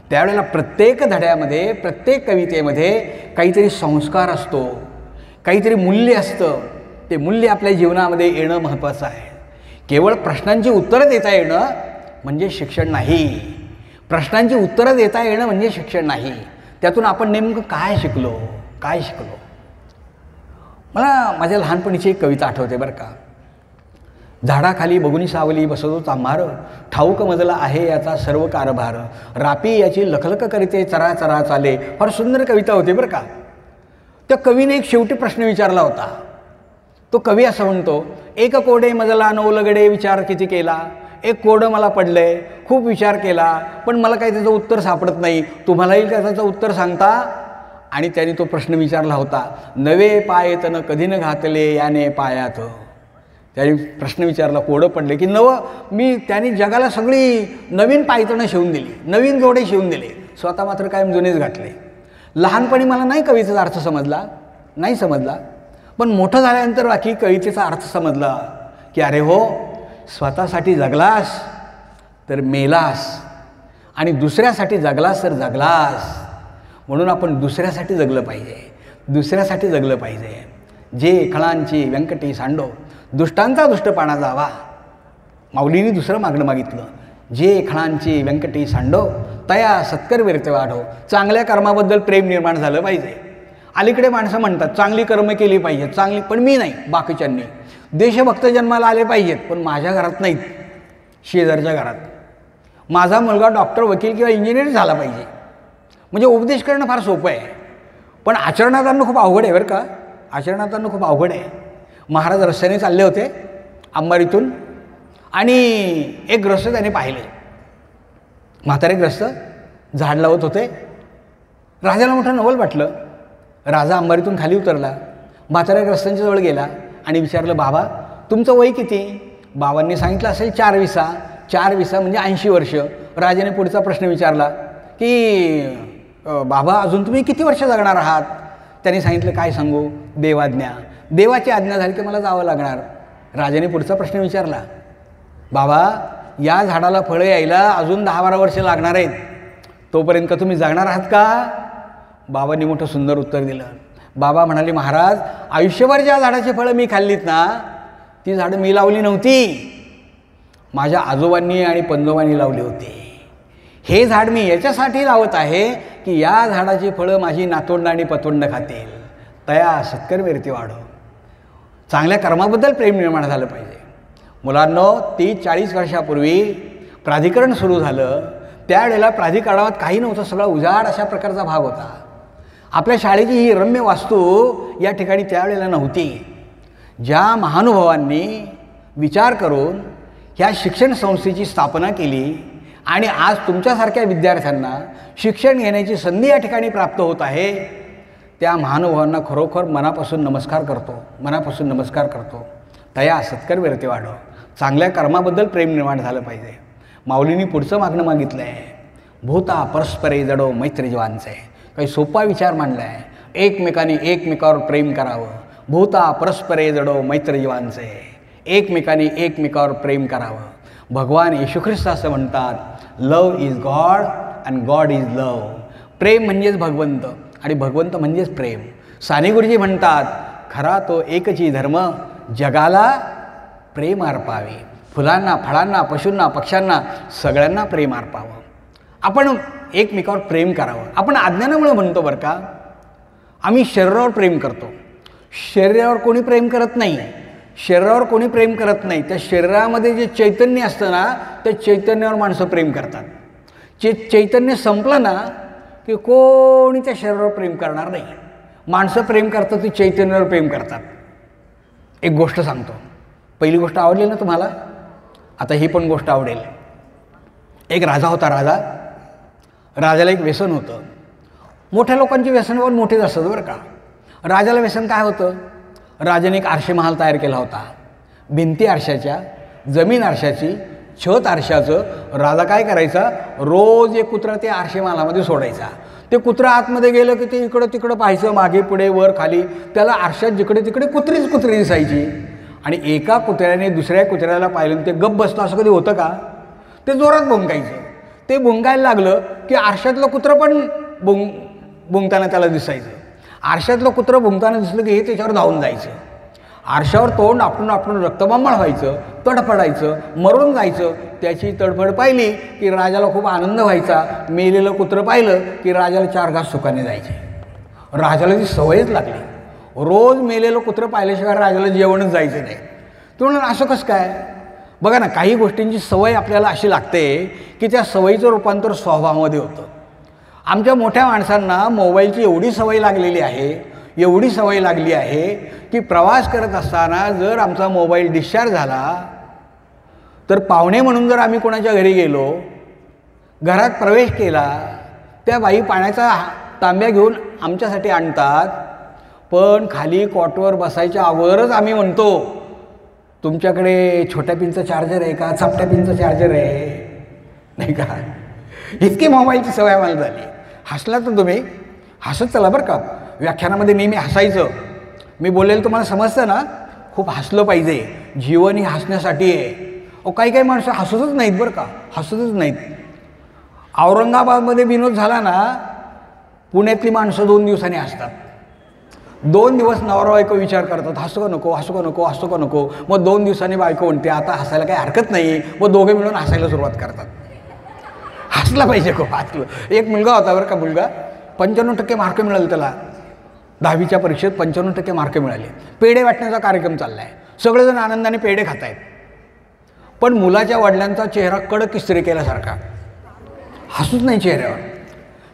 त्यावेळेला प्रत्येक धड्यामध्ये, प्रत्येक कवितेमध्ये काहीतरी संस्कार असतो, काहीतरी मूल्य असतं. ते मूल्य आपल्या जीवनामध्ये येणं महत्त्वाचं आहे. केवळ प्रश्नांची उत्तरं देता येणं म्हणजे शिक्षण नाही. प्रश्नांची उत्तरं देता येणं म्हणजे शिक्षण नाही. त्यातून आपण नेमकं काय शिकलो, काय शिकलो. मला माझ्या लहानपणीची एक कविता आठवते बरं का. झाडाखाली बघुनी सावली बसतो चांभार, ठाऊक मजला आहे याचा सर्व कारभार, रापी याची लखलख करीते चरा चरा चाले. फार सुंदर कविता होती बरं का. त्या कवीने एक शेवटी प्रश्न विचारला होता. तो कवी असं म्हणतो, एक कोडे मजला नवलगडे विचार किती केला. एक कोडं मला पडलंय, खूप विचार केला, पण मला काही त्याचं उत्तर सापडत नाही. तुम्हालाही त्याचं उत्तर सांगता. आणि त्याने तो प्रश्न विचारला होता, नवे पाय तन कधी न घातले याने पायात. त्याने प्रश्न विचारला, कोडं पडले की मी त्यांनी जगाला सगळी नवीन पायतणं शिवून दिली, नवीन जोडे शिवून दिले, स्वतः मात्र कायम जुनेच घातले. लहानपणी मला नाही कवितेचा अर्थ समजला, नाही समजला, पण मोठं झाल्यानंतर बाकी कवितेचा अर्थ समजला की अरे हो, स्वतःसाठी जगलास तर मेलास आणि दुसऱ्यासाठी जगलास तर जगलास. म्हणून आपण दुसऱ्यासाठी जगलं पाहिजे, दुसऱ्यासाठी जगलं पाहिजे. जे खळांची व्यंकटी सांडो दुष्टांचा दुष्टपणा जावा. माऊलींनी दुसरं मागणं मागितलं, जे खळांची व्यंकटी सांडो तया सत्कर वीरते वाढो. चांगल्या कर्माबद्दल प्रेम निर्माण झालं पाहिजे. अलीकडे माणसं म्हणतात चांगली कर्म केली पाहिजेत, चांगली, पण मी नाही, बाकीच्यांनी. देशभक्त जन्माला आले पाहिजेत, पण माझ्या घरात नाहीत, शेजारच्या घरात. माझा मुलगा डॉक्टर, वकील किंवा इंजिनियर झाला पाहिजे. म्हणजे उपदेश करणं फार सोपं आहे, पण आचरणात आणणं खूप अवघड आहे बरं का. आचरणात आणणं खूप अवघड आहे. महाराज रस्त्याने चालले होते अंबारीतून आणि एक ग्रस्त त्याने पाहिले. म्हातारे ग्रस्त झाड लावत होते. राजाला मोठं नवल वाटलं. राजा अंबारीतून खाली उतरला, म्हाताऱ्या ग्रस्तांच्या जवळ गेला आणि विचारलं, बाबा तुमचं वय किती? बाबांनी सांगितलं असेल 4 विसा. 4 विसा म्हणजे 80 वर्ष. राजाने पुढचा प्रश्न विचारला की बाबा अजून तुम्ही किती वर्ष जगणार आहात? त्यांनी सांगितलं, काय सांगू, देवाज्ञा, देवाची आज्ञा झाली की मला जावं लागणार. राजाने पुढचा प्रश्न विचारला, बाबा या झाडाला फळं यायला अजून 10-12 वर्ष लागणार आहेत, तोपर्यंत तुम्ही जगणार आहात का? बाबांनी मोठं सुंदर उत्तर दिलं. बाबा म्हणाले, महाराज आयुष्यभर ज्या झाडाची फळं मी खाल्लीत ना, ती झाडं मी लावली नव्हती, माझ्या आजोबांनी आणि पंजोबांनी लावली होती. हे झाड मी याच्यासाठी लावत आहे की या झाडाची फळं माझी नातवंड आणि पतवंड खातील. तया सत्कर वीरते वाढो. चांगल्या कर्माबद्दल प्रेम निर्माण झालं पाहिजे. मुलांनो, 30-40 वर्षापूर्वी प्राधिकरण सुरू झालं, त्यावेळेला प्राधिकरणात काही नव्हतं, सगळा उजाड अशा प्रकारचा भाग होता. आपल्या शाळेची ही रम्य वास्तू या ठिकाणी त्यावेळेला नव्हती. ज्या महानुभावांनी विचार करून ह्या शिक्षण संस्थेची स्थापना केली आणि आज तुमच्यासारख्या विद्यार्थ्यांना शिक्षण घेण्याची संधी या ठिकाणी प्राप्त होत आहे, त्या महानुभावांना खरोखर मनापासून नमस्कार करतो, मनापासून नमस्कार करतो. तया सत्कर वीरते वाढो. चांगल्या कर्माबद्दल प्रेम निर्माण झालं पाहिजे. माऊलींनी पुढचं मागणं मागितलं आहे, भूता परस्परे जडो मैत्री जीवांचे. काही सोपा विचार मांडला आहे, एकमेकावर प्रेम करावं. भूता परस्परे जडो मैत्री जीवांचे. एकमेकावर प्रेम करावं. भगवान येशू ख्रिस्त असं म्हणतात, love is God and God is love. प्रेम म्हणजेच भगवंत आणि भगवंत म्हणजेच प्रेम. साने गुरुजी म्हणतात, खरा तो एकची धर्म, जगाला प्रेम अर्पावे. फुलांना, फळांना, पशूंना, पक्ष्यांना, सगळ्यांना प्रेम अर्पावं. आपण एकमेकावर प्रेम करावं. आपण अज्ञानामुळे म्हणतो बरं का, आम्ही शरीरावर प्रेम करतो. शरीरावर कोणी प्रेम करत नाही, शरीरावर कोणी प्रेम करत नाही. त्या शरीरामध्ये जे चैतन्य असतं ना, त्या चैतन्यावर माणसं प्रेम करतात. चैतन्य संपलं ना की कोणी त्या शरीरावर प्रेम करणार नाही. माणसं प्रेम करतात, ती चैतन्यावर प्रेम करतात. एक गोष्ट सांगतो, पहिली गोष्ट आवडली ना तुम्हाला, आता ही पण गोष्ट आवडेल. एक राजा होता. राजाला एक व्यसन होतं. मोठ्या लोकांची व्यसन पण मोठेच असतात बरं का. राजाला व्यसन काय होतं, राजाने एक आरशे महाल तयार केला होता. भिंती आरशाच्या, जमीन आरशाची, छत आरशाचं. राजा काय करायचा, रोज एक कुत्रा ते आरशे महालामध्ये सोडायचा. ते कुत्रं आतमध्ये गेलं की ते इकडं तिकडं पाहायचं, मागे पुढे वर खाली. त्याला आरशात जिकडे तिकडे कुत्री दिसायची. आणि एका कुत्र्याने दुसऱ्या कुत्र्याला पाहिलं, ते गप्प बसलं असं कधी होतं का? ते जोरात भुंकायचं. ते भुंकायला लागलं की आरशातलं कुत्रं पण भुंकताना त्याला दिसायचं. आरशातलं कुत्रं भुंकताना दिसलं की हे त्याच्यावर धावून जायचं. आरशावर तोंड आपटून रक्तबंबाळ व्हायचं, तडफडायचं, मरून जायचं. त्याची तडफड पाहिली की राजाला खूप आनंद व्हायचा. मेलेलं कुत्रं पाहिलं की राजाला 4 घास सुखाने जायचे. राजाला ती सवयच लागली. रोज मेलेलं कुत्रं पाहिल्याशिवाय राजाला जेवणच जायचं नाही. तो म्हणून असं कसं काय? बघा ना, काही गोष्टींची सवय आपल्याला अशी लागते की त्या सवयीचं रूपांतर स्वभावामध्ये होतं. आमच्या मोठ्या माणसांना मोबाईलची एवढी सवय लागलेली आहे की प्रवास करत असताना जर आमचा मोबाईल डिस्चार्ज झाला तर पाहुणे म्हणून जर आम्ही कोणाच्या घरी गेलो, घरात प्रवेश केला, त्या बाई पाण्याचा तांब्या घेऊन आमच्यासाठी आणतात, पण खाली कॉटवर बसायच्या अगोदरच आम्ही म्हणतो तुमच्याकडे छोट्या पिनचं चार्जर आहे का चपट्या पिनचं चार्जर आहे? नाही का? इतकी मोबाईलची सवय मला झाली. हसला तर तुम्ही हसत चला बरं का. व्याख्यानामध्ये नेहमी हसायचं. मी बोललेलं तुम्हाला समजतं ना. खूप हसलं पाहिजे. जीवन ही हसण्यासाठी आहे. काही काही माणसं हसतच नाहीत बरं का, हसतच नाहीत. औरंगाबादमध्ये विनोद झाला ना, पुण्यातली माणसं 2 दिवसांनी हसतात. 2 दिवस नवरा बायको विचार करतात, हसू का नको, हसू का नको, हसू का नको. मग 2 दिवसांनी बायको म्हणते आता हसायला काही हरकत नाही. मग दोघे मिळून हसायला सुरुवात करतात. हसला पाहिजे खूप हसलं. एक मुलगा होता बरं का, मुलगा 95% मार्क मिळाले त्याला. 10वीच्या परीक्षेत 95% मार्क मिळाले. पेढे वाटण्याचा कार्यक्रम चालला आहे. सगळेजण आनंदाने पेढे खात आहेत. पण मुलाच्या वडिलांचा चेहरा कडक इस्त्री केल्यासारखा, हसूच नाही चेहऱ्यावर.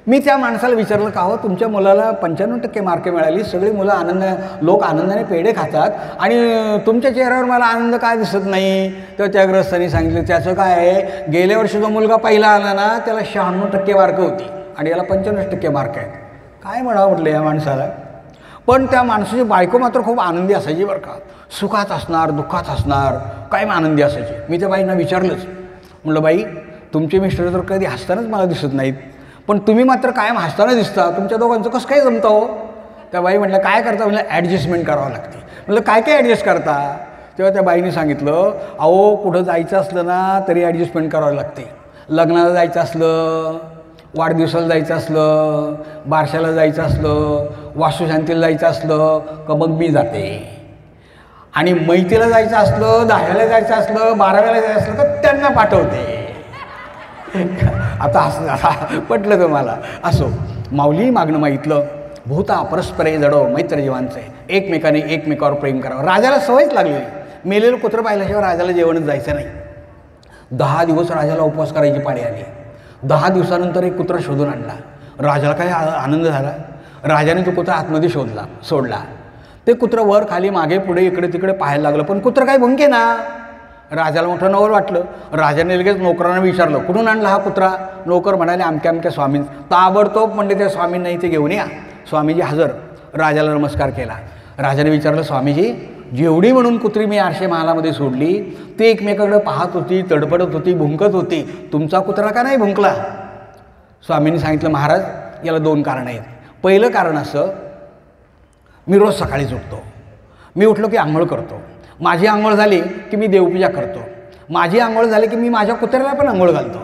मी त्या माणसाला विचारलं का हो तुमच्या मुलाला 95% मार्क मिळाली, सगळी मुलं लोक आनंदाने पेढे खातात आणि तुमच्या चेहऱ्यावर मला आनंद काय दिसत नाही? तर त्या ग्रस्तांनी सांगितलं त्याचं काय आहे, गेल्या वर्षी जो मुलगा पहिला आला ना त्याला 96% मार्क होती आणि याला 95% मार्क आहेत. काय म्हणावं म्हटलं या माणसाला. पण त्या माणसाची बायको मात्र खूप आनंदी असायची बरं का. सुखात असणार, दुःखात असणार, कायम आनंदी असायची. मी त्या बाईंना विचारलंच, म्हटलं बाई तुमचे मिस्टर तर कधी हसतानाच मला दिसत नाहीत, पण तुम्ही मात्र कायम हसताना दिसता, तुमच्या दोघांचं कसं काय जमतं हो? त्या बाई म्हटलं काय करता? म्हणजे ॲडजस्टमेंट करावं लागते. म्हटलं काय काय ॲडजस्ट करता? तेव्हा त्या बाईने सांगितलं अहो कुठं जायचं असलं ना तरी ॲडजस्टमेंट करावं लागते. लग्नाला जायचं असलं, वाढदिवसाला जायचं असलं, बारशाला जायचं असलं, वास्तुशांतीला जायचं असलं का मग मी जाते. आणि मैतीला जायचं असलं, 10व्याला जायचं असलं, 12व्याला जायचं असलं तर त्यांना पाठवते. आता असं पटलं तुम्हाला. असो, माऊली मागणं मागितलं भूता परस्परे जडो मैत्र जीवांचे, एकमेकाने एकमेकावर प्रेम करावं. राजाला सवयच लागली. मेलेलं कुत्रं पाहिल्याशिवाय राजाला जेवणच जायचं नाही. 10 दिवस राजाला उपवास करायची पाळी आली. 10 दिवसानंतर एक कुत्रा शोधून आणला. राजाला काय आनंद झाला. राजाने तो कुत्रा आतमध्ये सोडला. ते कुत्रं वर खाली मागे पुढे इकडे तिकडे पाहायला लागलं, पण कुत्रं काय भुंके ना. राजाला मोठं नवल वाटलं. राजाने लगेच नोकरांना विचारलं कुठून आणला हा कुत्रा? नोकर म्हणाले अमक्या अमक्या स्वामी. ताबडतोब म्हणजे त्या स्वामींना इथे घेऊन या. स्वामीजी हजर. राजाला नमस्कार केला. राजाने विचारलं स्वामीजी जेवढी म्हणून कुत्री मी आरशे महालामध्ये सोडली ते एकमेकाकडे पाहत होती, तडफडत होती, भुंकत होती, तुमचा कुत्रा का नाही भुंकला? स्वामींनी सांगितलं महाराज याला 2 कारणं आहेत. पहिलं कारण असं, मी रोज सकाळीच उठतो. मी उठलो की आंघोळ करतो. माझी आंघोळ झाली की मी देवपूजा करतो. माझी आंघोळ झाली की मी माझ्या कुत्र्याला पण आंघोळ घालतो.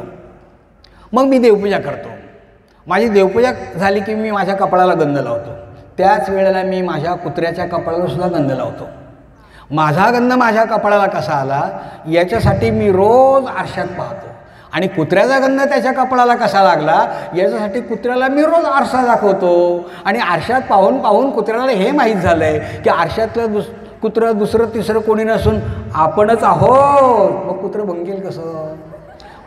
मग मी देवपूजा करतो. माझी देवपूजा झाली की मी माझ्या कपाळाला गंध लावतो. त्याच वेळेला मी माझ्या कुत्र्याच्या कपाळाला सुद्धा गंध लावतो. माझा गंध माझ्या कपाळाला कसा आला याच्यासाठी मी रोज आरशात पाहतो. आणि कुत्र्याचा गंध त्याच्या कपाळाला कसा लागला याच्यासाठी कुत्र्याला मी रोज आरसा दाखवतो. आणि आरशात पाहून पाहून कुत्र्याला हे माहीत झालं आहे की आरशातलं कुत्रं दुसरं तिसरं कोणी नसून आपणच आहोत. मग कुत्रं भंगेल कसं?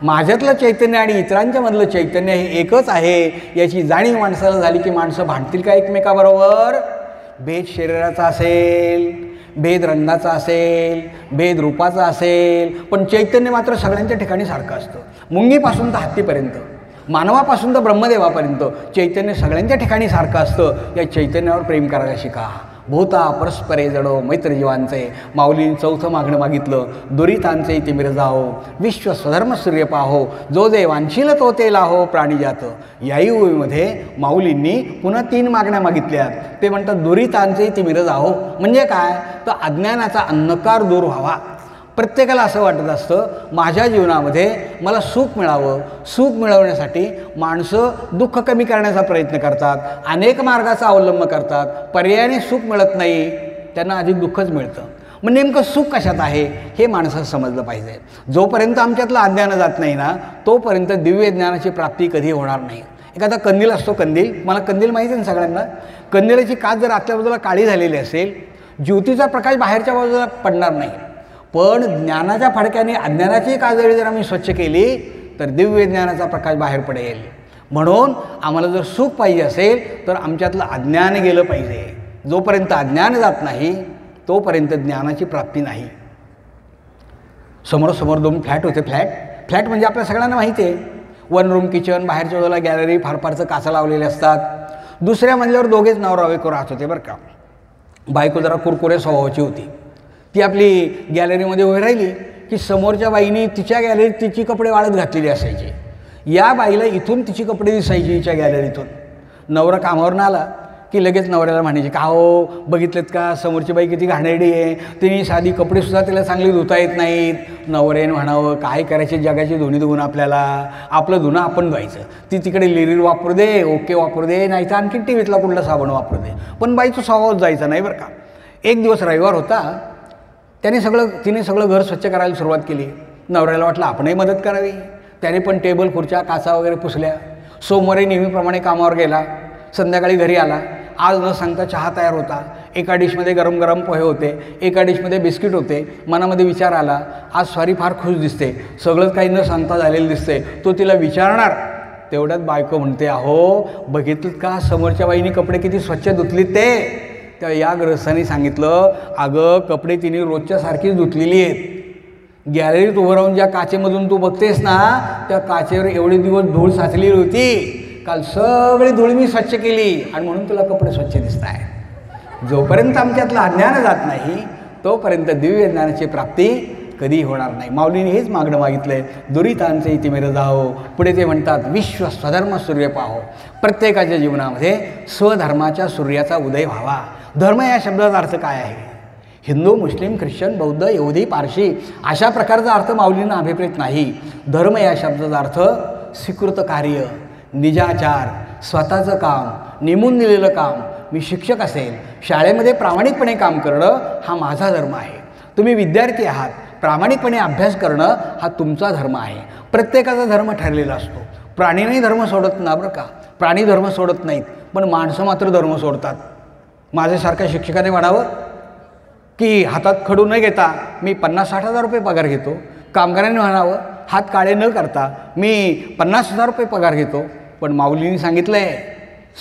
माझ्यातलं चैतन्य आणि इतरांच्यामधलं चैतन्य हे एकच आहे याची जाणीव माणसाला झाली की माणसं भांडतील का एकमेकाबरोबर? भेद शरीराचा असेल, भेद रंगाचा असेल, भेद रूपाचा असेल, पण चैतन्य मात्र सगळ्यांच्या ठिकाणी सारखं असतं. मुंगीपासून तर हत्तीपर्यंत, मानवापासून तर ब्रह्मदेवापर्यंत चैतन्य सगळ्यांच्या ठिकाणी सारखं असतं. या चैतन्यावर प्रेम करायला शिका. भूता परस्परे जडो मैत्र जीवांचे. माऊलींनी 4थं मागणं मागितलं दुरितांचे तिमिर जाओ, विश्व स्वधर्म सूर्य पाहो, जो जे वांछील तो ते लाहो प्राणीजात. याही ओळीमध्ये माऊलींनी पुन्हा 3 मागण्या मागितल्या. ते म्हणतात दुरितांचे तिमिर जाओ म्हणजे काय, तर अज्ञानाचा अंधकार दूर व्हावा. प्रत्येकाला असं वाटत असतं माझ्या जीवनामध्ये मला सुख मिळावं. सुख मिळवण्यासाठी माणसं दुःख कमी करण्याचा प्रयत्न करतात, अनेक मार्गाचा अवलंब करतात. पर्यायाने सुख मिळत नाही, त्यांना अधिक दुःखच मिळतं. मग नेमकं सुख कशात आहे हे माणसाला समजलं पाहिजे. जोपर्यंत आमच्यातलं अज्ञान जात नाही ना तोपर्यंत दिव्य ज्ञानाची प्राप्ती कधी होणार नाही. एखादा कंदील असतो, कंदील, मला कंदील माहिती आहे ना सगळ्यांना. कंदिलाची काच जर आतल्या बाजूला काळी झालेली असेल, ज्योतीचा प्रकाश बाहेरच्या बाजूला पडणार नाही. पण ज्ञानाच्या फडक्याने अज्ञानाची काजळी जर आम्ही स्वच्छ केली तर दिव्य ज्ञानाचा प्रकाश बाहेर पडेल. म्हणून आम्हाला जर सुख पाहिजे असेल तर आमच्यातलं अज्ञान गेलं पाहिजे. जोपर्यंत अज्ञान जात नाही तोपर्यंत ज्ञानाची प्राप्ती नाही. समोरासमोर 2 फ्लॅट होते. फ्लॅट म्हणजे आपल्या सगळ्यांना माहिती आहे, 1 रूम किचन, बाहेरच्या बाजूला गॅलरी, फारफारचं काचा लावलेले असतात. दुसऱ्या मजल्यावर दोघेच नवरा बायको राहत होते बरं का. बायको जरा कुरकुरे स्वभावाची होती. ती आपली गॅलरीमध्ये उभी राहिली की समोरच्या बाईनी तिच्या गॅलरीत तिची कपडे वाळत घातलेली असायची. या बाईला इथून तिची कपडे दिसायची हिच्या गॅलरीतून. नवरा कामावरून आला की लगेच नवऱ्याला म्हणायचे, का हो बघितलेत का समोरची बाई किती घाणेरडी आहे, तिने साधी कपडेसुद्धा तिला चांगली धुता येत नाहीत. नवऱ्याने म्हणावं, काय करायचे जगाची धुणी धुवून आपल्याला, आपलं धुणं आपण धुवायचं. ती तिकडे लिरिल वापरू दे, ओके वापरू दे, नाही तर आणखी टीव्हीतला कुठला साबण वापरू दे, पण बाईचं स्वभावच जायचा नाही बरं का. एक दिवस रविवार होता, तिने सगळं घर स्वच्छ करायला सुरुवात केली. नवऱ्याला वाटलं आपणही मदत करावी. त्याने पण टेबल खुर्च्या काचा वगैरे पुसल्या. सोमवारी नेहमीप्रमाणे कामावर गेला. संध्याकाळी घरी आला. आज न सांगता चहा तयार होता. एका डिशमध्ये गरम गरम पोहे होते, एका डिशमध्ये बिस्किट होते. मनामध्ये विचार आला, आज स्वारी फार खुश दिसते, सगळंच काही न सांगता झालेलं दिसते. तो तिला विचारणार, तेवढ्यात बायको म्हणते, अहो बघितलं का समोरच्या बाईने कपडे किती स्वच्छ धुतलीत ते. तेव्हा या गृहस्थांनी सांगितलं, अगं कपडे तिने रोजच्यासारखीच धुतलेली आहेत. गॅलरीत उभं राहून ज्या काचेमधून तू बघतेस ना, त्या काचेवर एवढे दिवस धूळ साचलेली होती. काल सगळी धूळ मी स्वच्छ केली आणि म्हणून तुला कपडे स्वच्छ दिसत आहे. जोपर्यंत आमच्यातलं अज्ञान जात नाही तोपर्यंत दिव्य ज्ञानाची प्राप्ती कधी होणार नाही. माऊलीने हेच मागणं मागितलं आहे, दुरितांचे इतिमेर जाओ. पुढे ते म्हणतात, विश्व स्वधर्म सूर्य पाहो. प्रत्येकाच्या जीवनामध्ये स्वधर्माच्या सूर्याचा उदय व्हावा. धर्म या शब्दाचा अर्थ काय आहे? हिंदू, मुस्लिम, ख्रिश्चन, बौद्ध, यहुदी, पारशी अशा प्रकारचा अर्थ माऊलींना अभिप्रेत नाही. धर्म या शब्दाचा अर्थ स्वीकृत कार्य, निजाचार, स्वतःचं काम, नेमून दिलेलं काम. मी शिक्षक असेल, शाळेमध्ये प्रामाणिकपणे काम करणं हा माझा धर्म आहे. तुम्ही विद्यार्थी आहात, प्रामाणिकपणे अभ्यास करणं हा तुमचा धर्म आहे. प्रत्येकाचा धर्म ठरलेला असतो. प्राणीनेही धर्म सोडत ना बरं का, प्राणी धर्म सोडत नाहीत, पण माणसं मात्र धर्म सोडतात. माझ्यासारख्या शिक्षकाने म्हणावं की हातात खडू न घेता मी 50-60 हजार रुपये पगार घेतो. कामगारांनी म्हणावं हात काळे न करता मी 50,000 रुपये पगार घेतो. पण माऊलींनी सांगितलं आहे,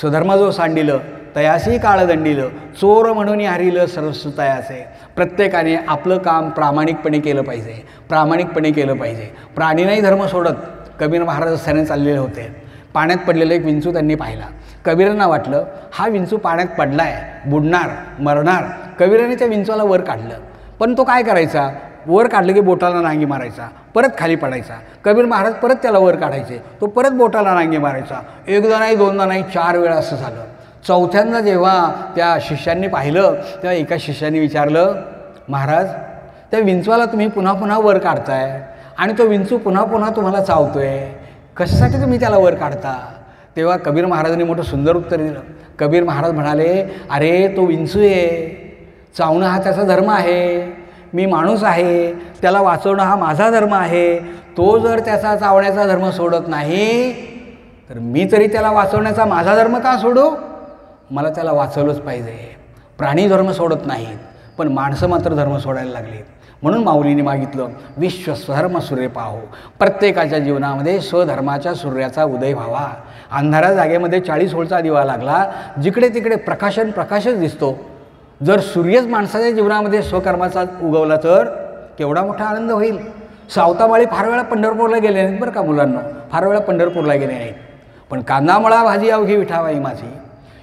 स्वधर्म जो सांडिलं तयासी काळ दंडिलं, चोर म्हणून हरिलं सर्वस्व तयाचे. प्रत्येकाने आपलं काम प्रामाणिकपणे केलं पाहिजे, प्रामाणिकपणे केलं पाहिजे. प्राणी नाही धर्म सोडत. कबीर महाराज रस्त्याने चाललेले होते. पाण्यात पडलेलं एक विंचू त्यांनी पाहिला. कबीरांना वाटलं हा विंचू पाण्यात पडला आहे, बुडणार, मरणार. कबीराने त्या विंचूला वर काढलं. पण तो काय करायचा, वर काढलं की बोटाला नांगी मारायचा, परत खाली पडायचा. कबीर महाराज परत त्याला वर काढायचे, तो परत बोटाला नांगी मारायचा. एकदा नाही, दोनदा नाही, 4 वेळा असं झालं. चौथ्यांदा जेव्हा त्या शिष्यांनी पाहिलं तेव्हा एका शिष्याने विचारलं, महाराज त्या विंचवाला तुम्ही पुन्हा पुन्हा वर काढताय आणि तो विंचू पुन्हा पुन्हा तुम्हाला चावतोय, कशासाठी तुम्ही त्याला वर काढता? तेव्हा कबीर महाराजांनी मोठं सुंदर उत्तर दिलं. कबीर महाराज म्हणाले, अरे तो विंचू आहे, चावणं हा त्याचा धर्म आहे. मी माणूस आहे, त्याला वाचवणं हा माझा धर्म आहे. तो जर त्याचा चावण्याचा धर्म सोडत नाही तर मी तरी त्याला वाचवण्याचा माझा धर्म का सोडू? मला त्याला वाचवलंच पाहिजे. प्राणी धर्म सोडत नाहीत, पण माणसं मात्र धर्म सोडायला लागली. म्हणून माऊलीने मागितलं, विश्व स्वधर्म सूर्य पाहो. प्रत्येकाच्या जीवनामध्ये स्वधर्माच्या सूर्याचा उदय व्हावा. अंधाऱ्या जागेमध्ये 40 व्होल्टचा दिवा लागला, जिकडे तिकडे प्रकाशच दिसतो. जर सूर्यच माणसाच्या जीवनामध्ये स्वकर्माचा उगवला तर केवढा मोठा आनंद होईल. सावतामाळी फार वेळा पंढरपूरला गेले नाहीत बरं का मुलांना, फार वेळा पंढरपूरला गेले नाहीत. पण कांदा मळा भाजी अवघी विठाबाई माझी,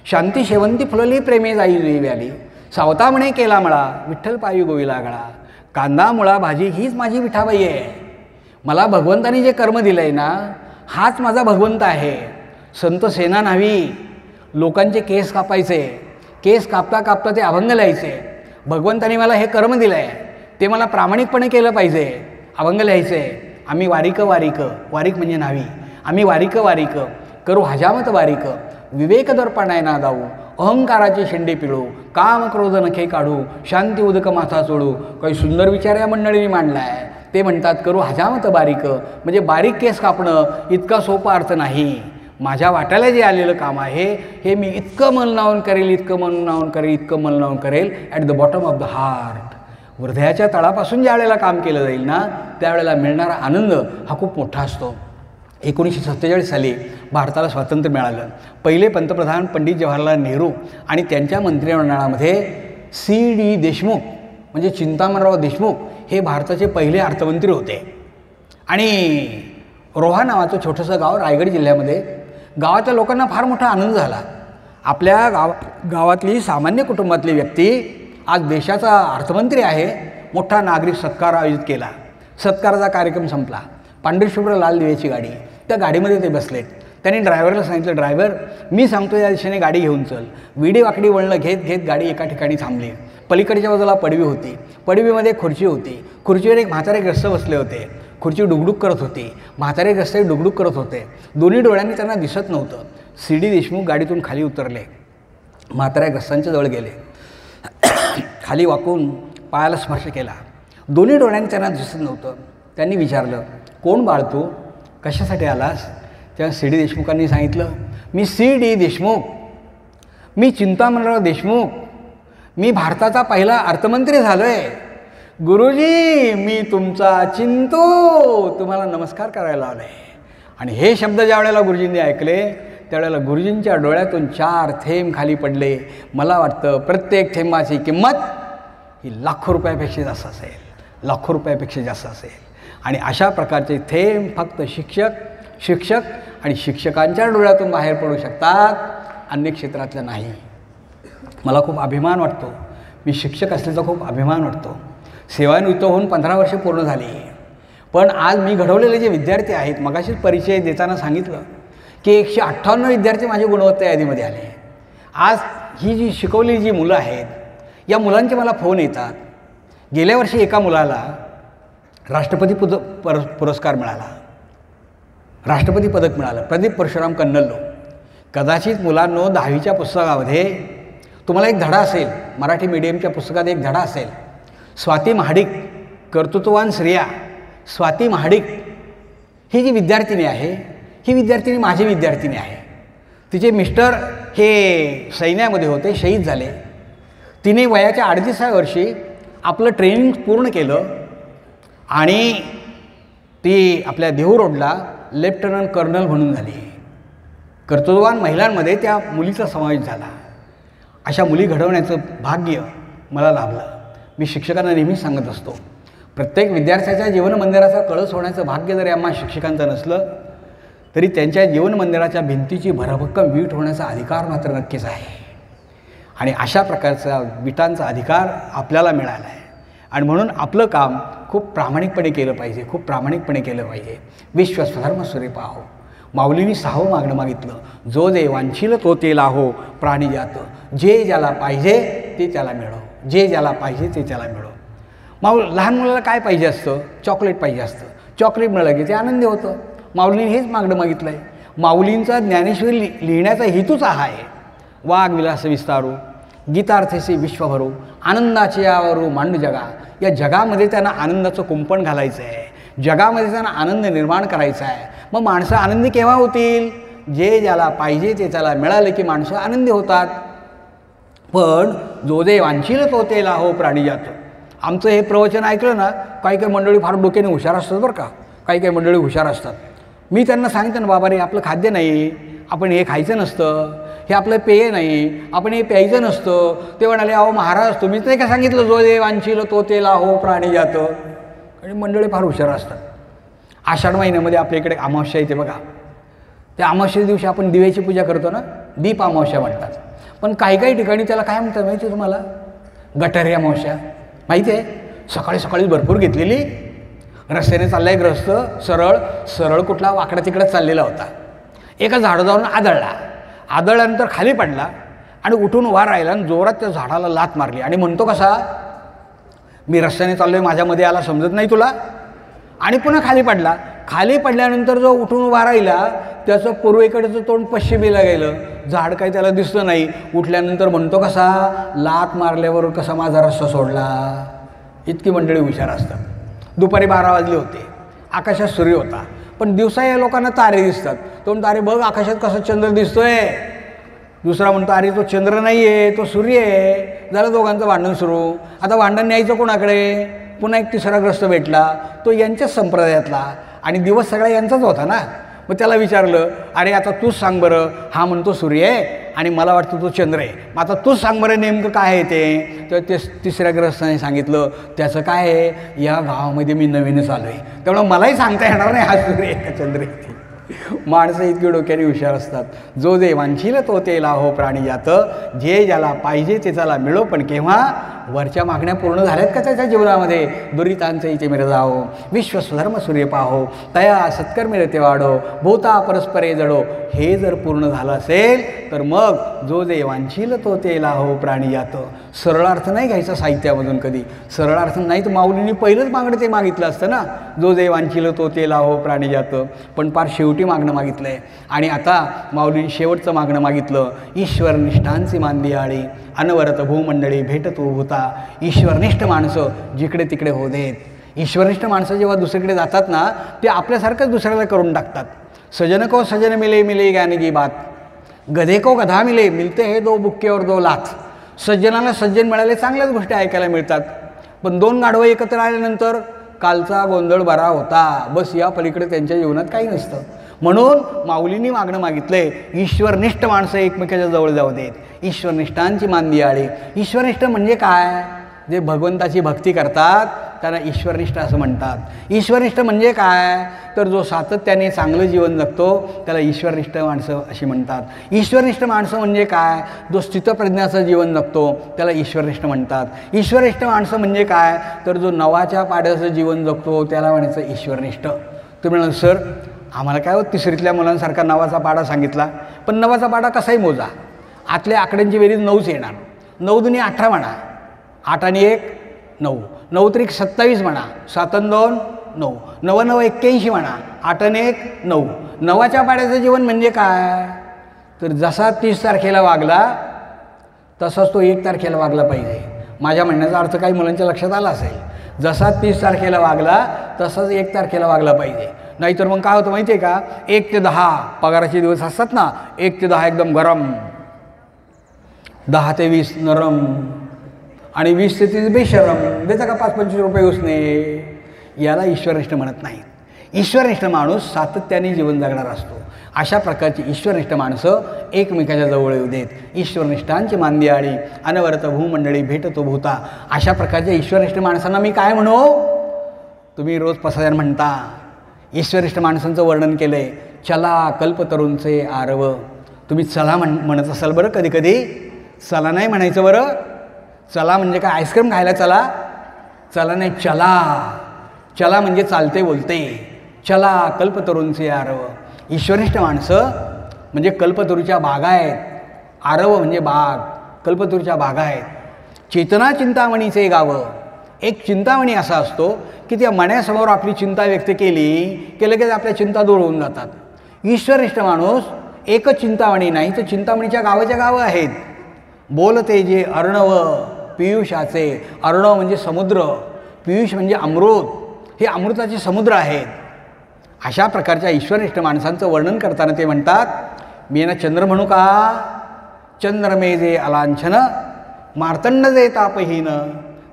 शांती शेवंती फुलली प्रेमे जाई जुई व्याली. सावता म्हणे केला मळा, विठ्ठल पायी गोवी लागला. कांदा मुळा भाजी हीच माझी विठाबाई आहे. मला भगवंतानी जे कर्म दिलं आहे ना, हाच माझा भगवंत आहे. संत सेना न्हावी, लोकांचे केस कापायचे, केस कापता कापता ते अभंग लिहायचे. भगवंतानी मला हे कर्म दिलं आहे, ते मला प्रामाणिकपणे केलं पाहिजे. अभंग लिहायचे. आम्ही वारीक वारीक म्हणजे न्हावी. आम्ही वारीक करू हजामत वारीक, विवेक दर्पणाय ना दाऊ, अहंकाराचे शेंडे पिळू, काम क्रोध नखे काढू, शांती उदक माथा चोळू. काही सुंदर विचार या मंडळीने मांडला आहे. ते म्हणतात करू हजामत बारीक, म्हणजे बारीक केस कापणं इतका सोपा अर्थ नाही. माझ्या वाट्याला जे आलेलं काम आहे हे मी इतकं मन लावून करेल, इतकं मन लावून करेल at the bottom of the heart. हृदयाच्या तळापासून ज्या वेळेला काम केलं जाईल ना, त्यावेळेला मिळणारा आनंद हा खूप मोठा असतो. 1947 साली भारताला स्वातंत्र्य मिळालं. पहिले पंतप्रधान पंडित जवाहरलाल नेहरू आणि त्यांच्या मंत्रिमंडळामध्ये C.D. देशमुख म्हणजे चिंतामणराव देशमुख हे भारताचे पहिले अर्थमंत्री होते. आणि रोहा नावाचं छोटंसं गाव रायगड जिल्ह्यामध्ये, गावाच्या लोकांना फार मोठा आनंद झाला. आपल्या गावातली सामान्य कुटुंबातली व्यक्ती आज देशाचा अर्थमंत्री आहे. मोठा नागरिक सत्कार आयोजित केला. सत्काराचा कार्यक्रम संपला. पांढरी शुभ्र लाल दिव्याची गाडी, त्या गाडीमध्ये ते बसलेत. त्यांनी ड्रायव्हरला सांगितलं, ड्रायव्हर मी सांगतो या दिशेने गाडी घेऊन चल. विडी वाकडी वळणं घेत घेत गाडी एका ठिकाणी थांबली. पलीकडच्या बाजूला पडवी होती. पडवीमध्ये खुर्ची होती. खुर्चीवर एक म्हातारे ग्रस्त बसले होते. खुर्ची डुगडुग करत होती. म्हातारे ग्रस्त डुगडुग करत होते. दोन्ही डोळ्यांनी त्यांना दिसत नव्हतं. सी डी देशमुख गाडीतून खाली उतरले. म्हाताऱ्या ग्रस्तांच्या जवळ गेले. खाली वाकून पायाला स्पर्श केला. दोन्ही डोळ्यांनी त्यांना दिसत नव्हतं. त्यांनी विचारलं, कोण बाळ तू, कशासाठी आलास? तेव्हा सी डी देशमुखांनी सांगितलं, मी सी डी देशमुख, मी चिंतामणराव देशमुख, मी भारताचा पहिला अर्थमंत्री झालो आहे. गुरुजी मी तुमचा चिंतू, तुम्हाला नमस्कार करायला आलो आहे. आणि हे शब्द ज्या वेळेला गुरुजींनी ऐकले त्यावेळेला गुरुजींच्या डोळ्यातून 4 थेंब खाली पडले. मला वाटतं प्रत्येक थेंबाची किंमत ही लाखो रुपयापेक्षा जास्त असेल, लाखो रुपयापेक्षा जास्त असेल. आणि अशा प्रकारचे थेंब फक्त शिक्षक आणि शिक्षकांच्या डोळ्यातून बाहेर पडू शकतात, अन्य क्षेत्रातलं नाही. मला खूप अभिमान वाटतो, मी शिक्षक असल्याचा खूप अभिमान वाटतो. सेवानिवृत्त होऊन 15 वर्षे पूर्ण झाली. पण आज मी घडवलेले जे विद्यार्थी आहेत, मगाशीच परिचय देताना सांगितलं की 158 विद्यार्थी माझ्या गुणवत्ता यादीमध्ये आले. आज ही जी शिकवलेली जी मुलं आहेत, या मुलांचे मला फोन येतात. गेल्या वर्षी एका मुलाला राष्ट्रपती पुरस्कार मिळाला, राष्ट्रपती पदक मिळालं, प्रदीप परशुराम कन्नल्लो. कदाचित मुलांनो 10वीच्या पुस्तकामध्ये तुम्हाला एक धडा असेल, मराठी मीडियमच्या पुस्तकात एक धडा असेल. स्वाती महाडिक, कर्तृत्ववान स्त्रिया. स्वाती महाडिक ही जी विद्यार्थिनी आहे, ही विद्यार्थिनी माझी विद्यार्थिनी आहे. तिचे मिस्टर हे सैन्यामध्ये होते, शहीद झाले. तिने वयाच्या 38व्या वर्षी आपलं ट्रेनिंग पूर्ण केलं आणि ती आपल्या देहू रोडला लेफ्टनंट कर्नल म्हणून झाली. कर्तृत्ववान महिलांमध्ये त्या मुलीचा समावेश झाला. अशा मुली घडवण्याचं भाग्य मला लाभलं. मी शिक्षकांना नेहमीच सांगत असतो, प्रत्येक विद्यार्थ्याच्या जीवनमंदिराचा कळस होण्याचं भाग्य जरी आम्हा शिक्षकांचं नसलं तरी त्यांच्या जीवनमंदिराच्या भिंतीची भरभक्कम वीट होण्याचा अधिकार मात्र नक्कीच आहे. आणि अशा प्रकारचा विटांचा अधिकार आपल्याला मिळाला आहे. आणि म्हणून आपलं काम खूप प्रामाणिकपणे केलं पाहिजे, खूप प्रामाणिकपणे केलं पाहिजे. विश्वस्वधर्म सूर्य पाहो, माऊलींनी 6वं मागणं मागितलं, जो जे वांछील तो ते लाहो प्राणी जात, जे ज्याला पाहिजे ते त्याला मिळो, जे ज्याला पाहिजे ते त्याला मिळो. लहान मुलाला काय पाहिजे असतं? चॉकलेट पाहिजे असतं. चॉकलेट मिळालं की ते आनंदी होतं. माऊलींनी हेच मागणं मागितलं आहे. माऊलींचा ज्ञानेश्वरी लिहिण्याचा हेतूच हा आहे. वाघ विलास विस्तारू, गीतार्थेसे विश्वभरू, आनंदाचे यावरू मांडू जगा. या जगामध्ये त्यांना आनंदाचं कुंपण घालायचं आहे, जगामध्ये त्यांना आनंद निर्माण करायचा आहे. मग माणसं आनंदी केव्हा होतील? जे ज्याला पाहिजे ते त्याला मिळालं की माणसं आनंदी होतात. पण जो जे वांछील तो ते लाहो प्राणी जातो. आमचं हे प्रवचन ऐकलं ना, काही काही मंडळी फार डोक्याने हुशार असतात बरं का, काही काही मंडळी हुशार असतात. मी त्यांना सांगितलं ना, बाबा रे आपलं खाद्य नाही, आपण हे खायचं नसतं, हे आपलं पेय नाही, आपण हे प्यायचं नसतं. ते म्हणाले, अहो महाराज तुम्हीच नाही का सांगितलं जो जे वांछील तो ते लाहो प्राणी जातं. आणि मंडळी फार हुशार असतात. आषाढ महिन्यामध्ये आपल्या इकडे अमावस्या येते बघा. त्या अमावस्या दिवशी आपण दिव्याची पूजा करतो ना, दीप अमावस्या म्हणतात. पण काही काही ठिकाणी त्याला काय म्हणतात माहिती आहे तुम्हाला? गटारी अमावस्या. माहिती आहे? सकाळी सकाळीच भरपूर घेतलेली, रस्त्याने चाललाय ग्रस्त, सरळ कुठला वाकडा तिकडे चाललेला होता. एका झाडं जाऊन आदळल्यानंतर खाली पडला आणि उठून उभा राहिला आणि जोरात त्या झाडाला लाथ मारली आणि म्हणतो कसा, मी रस्त्याने चाललोय, माझ्यामध्ये आला समजत नाही तुला? आणि पुन्हा खाली पडला. खाली पडल्यानंतर जो उठून उभा राहिला त्याचं पूर्वेकडचं तोंड पश्चिमेला गेलं, झाड काही त्याला दिसलं नाही. उठल्यानंतर म्हणतो कसा, लाथ मारल्यावर कसा माझा रस्ता सोडला. इतकी मंडळी हुशार असतात. दुपारी 12 वाजले होते, आकाशात सूर्य होता, पण दिवसा या लोकांना तारे दिसतात. तो म्हणतो अरे बघ आकाशात कसा चंद्र दिसतोय. दुसरा म्हणतो अरे तो चंद्र नाही आहे, तो सूर्य आहे. झालं दोघांचं भांडण सुरू. आता भांडण न्यायचं कोणाकडे? पुन्हा एक तिसरा ग्रस्त भेटला, तो यांच्याच संप्रदायातला आणि दिवस सगळा यांचाच होता ना. मग त्याला विचारलं, अरे आता तूच सांग बरं. हा म्हणतो सूर्य आहे आणि मला वाटतं तो चंद्र आहे. मग आता तूच सांग बरं नेमकं काय आहे ते. तर ते तिसऱ्या ग्रस्ताने सांगितलं, त्याचं काय आहे, या गावामध्ये मी नवीनच आलो आहे, त्यामुळं मलाही सांगता येणार नाही हा सूर्य आहे का चंद्र आहे. माणसं इतकी डोक्याने हुशार असतात. जो जे वांछील तो ते लाहो प्राणी जातं, जे ज्याला पाहिजे ते त्याला मिळो, पण केव्हा? वरच्या मागण्या पूर्ण झाल्यात का त्याच्या जीवनामध्ये? दुरितांचे इथे मिरजाओ, विश्वस्वधर्म सूर्य पाहो, तया सत्कर्मी रते वाढो, भूता परस्परे जडो. हे जर पूर्ण झालं असेल तर मग जो जे वांछील तो ते लाहो प्राणी जातं. सरळार्थ नाही घ्यायचा साहित्यामधून कधी. सरळार्थ नाही तर माऊलींनी पहिलंच मागणं ते मागितलं असतं ना, जो जे वांछील तो ते लाहो प्राणी जातं. पण फार शेवटी मागणं मागितलं आहे. आणि आता माऊलींनी शेवटचं मागणं मागितलं, ईश्वर निष्ठांची मांदी आळी, अनवरत भूमंडळी भेटतो होता. ईश्वरनिष्ठ माणसं जिकडे तिकडे हो देत. ईश्वरनिष्ठ माणसं जेव्हा दुसरीकडे जातात ना, ते आपल्यासारखंच दुसऱ्याला करून टाकतात. सजन को सजन मिले मिले ज्ञान की बात, गधे को गधा मिले मिलते हे दो बुक्के और दो लाथ. सज्जनाला सज्जन मिळाले, चांगल्याच गोष्टी ऐकायला मिळतात. पण दोन गाढवं एकत्र आल्यानंतर कालचा गोंधळ बरा होता, बस या पलीकडे त्यांच्या जीवनात काही नसतं. म्हणून माऊलींनी मागणं मागितलंय, ईश्वरनिष्ठ माणसं एकमेकाच्या जवळ जाऊ देत. ईश्वरनिष्ठांची मांदी आळी. ईश्वरनिष्ठ म्हणजे काय? जे भगवंताची भक्ती करतात त्यांना ईश्वरनिष्ठ असं म्हणतात. ईश्वरनिष्ठ म्हणजे काय? तर जो सातत्याने चांगलं जीवन जगतो त्याला ईश्वरनिष्ठ माणसं अशी म्हणतात. ईश्वरनिष्ठ माणसं म्हणजे काय? जो स्थितप्रज्ञाचं जीवन जगतो त्याला ईश्वरनिष्ठ म्हणतात. ईश्वरनिष्ठ माणसं म्हणजे काय? तर जो नवाच्या पाड्याचं जीवन जगतो त्याला म्हणायचं ईश्वरनिष्ठ. तुम्ही म्हणाल सर आम्हाला काय तिसरीतल्या मुलांसारखा नवाचा पाडा सांगितला, पण नवाचा पाडा कसाही मोजा, आतल्या आकड्यांची बेरीज 9च येणार. 9 दुनी 18 म्हणा, 8 आणि 1 9, 9 त्रिक 27 म्हणा, 7 आणि 2 9, 9 9 81 म्हणा, 8 आणि 1 9. नवाच्या पाड्याचं जीवन म्हणजे काय? तर जसा 30 तारखेला वागला तसाच तो 1 तारखेला वागला पाहिजे. माझ्या म्हणण्याचा अर्थ काही मुलांच्या लक्षात आला असेल. जसा 30 तारखेला वागला तसाच 1 तारखेला वागला पाहिजे. नाहीतर मग काय होतं माहिती आहे का? 1 ते 10 पगाराचे दिवस असतात ना, 1 ते 10 एकदम गरम, 10 ते 20 नरम, आणि 20 ते 30 बेशरम. देता का 5-25 रुपये उसने? याला ईश्वरनिष्ठ म्हणत नाही. ईश्वरनिष्ठ माणूस सातत्याने जीवन जगणार असतो. अशा प्रकारची ईश्वरनिष्ठ माणसं एकमेकाच्या जवळ येऊ देत. ईश्वरनिष्ठांची मांदी आळी, अनवरत भूमंडळी भेटतो भूता. अशा प्रकारच्या ईश्वरनिष्ठ माणसांना मी काय म्हणू? तुम्ही रोज 5000 म्हणता. ईश्वरनिष्ठ माणसांचं वर्णन केलं आहे. चला कल्पतरूंचे आरव. तुम्ही चला म्हणत असाल बरं कधी कधी. चला नाही म्हणायचं बरं. चला म्हणजे काय? आईस्क्रीम खायला चला? चला नाही, चला. चला म्हणजे चालते बोलते. चला कल्पतरूंचे आरव. ईश्वरनिष्ठ माणसं म्हणजे कल्पतरूच्या बागा आहेत. आरव म्हणजे बाग, कल्पतरूच्या बागा आहेत. चेतना चिंतामणीचे गावं. एक चिंतामणी असा असतो की त्या मण्यासमोर आपली चिंता व्यक्त केली की लगेच आपल्या चिंता दूर होऊन जातात. ईश्वरनिष्ठ माणूस एकच चिंतामणी नाही तर चिंतामणीच्या गावाच्या गावं आहेत. बोलते जे अर्णव पियुषाचे. अर्णव म्हणजे समुद्र, पियुष म्हणजे अमृत. हे अमृताचे समुद्र आहेत. अशा प्रकारच्या ईश्वरनिष्ठ माणसांचं वर्णन करताना ते म्हणतात, मी यांना चंद्र म्हणू का? चंद्रमे जे अलांछन, मार्तंड जे तापहीन,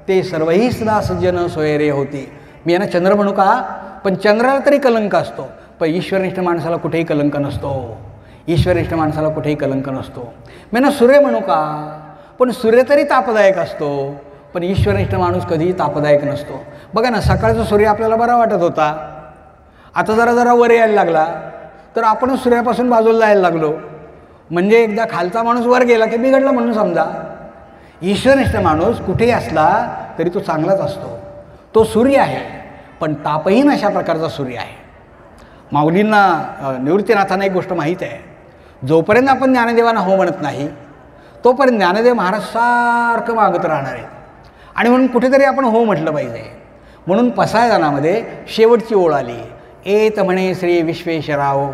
ते सर्वही सदा सज्जन सोयरे होते. मी यांना चंद्र म्हणू का? पण चंद्राला तरी कलंक असतो, पण ईश्वरनिष्ठ माणसाला कुठेही कलंक नसतो. ईश्वरनिष्ठ माणसाला कुठेही कलंक नसतो. मी यांना सूर्य म्हणू का? पण सूर्य तरी तापदायक असतो, पण ईश्वरनिष्ठ माणूस कधीही तापदायक नसतो. बघा ना, सकाळचा सूर्य आपल्याला बरा वाटत होता, आता जरा जरा वर यायला लागला तर आपणच सूर्यापासून बाजूला जायला लागलो. म्हणजे एकदा खालचा माणूस वर गेला की बिघडला म्हणून समजा. ईश्वरनिष्ठ माणूस कुठेही असला तरी तो चांगलाच असतो. तो सूर्य आहे, पण तापहीन अशा प्रकारचा सूर्य आहे. माऊलींना निवृत्तीनाथांना एक गोष्ट माहीत आहे, जोपर्यंत आपण ज्ञानदेवांना हो म्हणत नाही तोपर्यंत ज्ञानदेव महाराज सारखं मागत राहणार आहे. आणि म्हणून कुठेतरी आपण हो म्हटलं पाहिजे. म्हणून पसायदानामध्ये शेवटची ओळ आली, एत म्हणे श्री विश्वेश्वराव.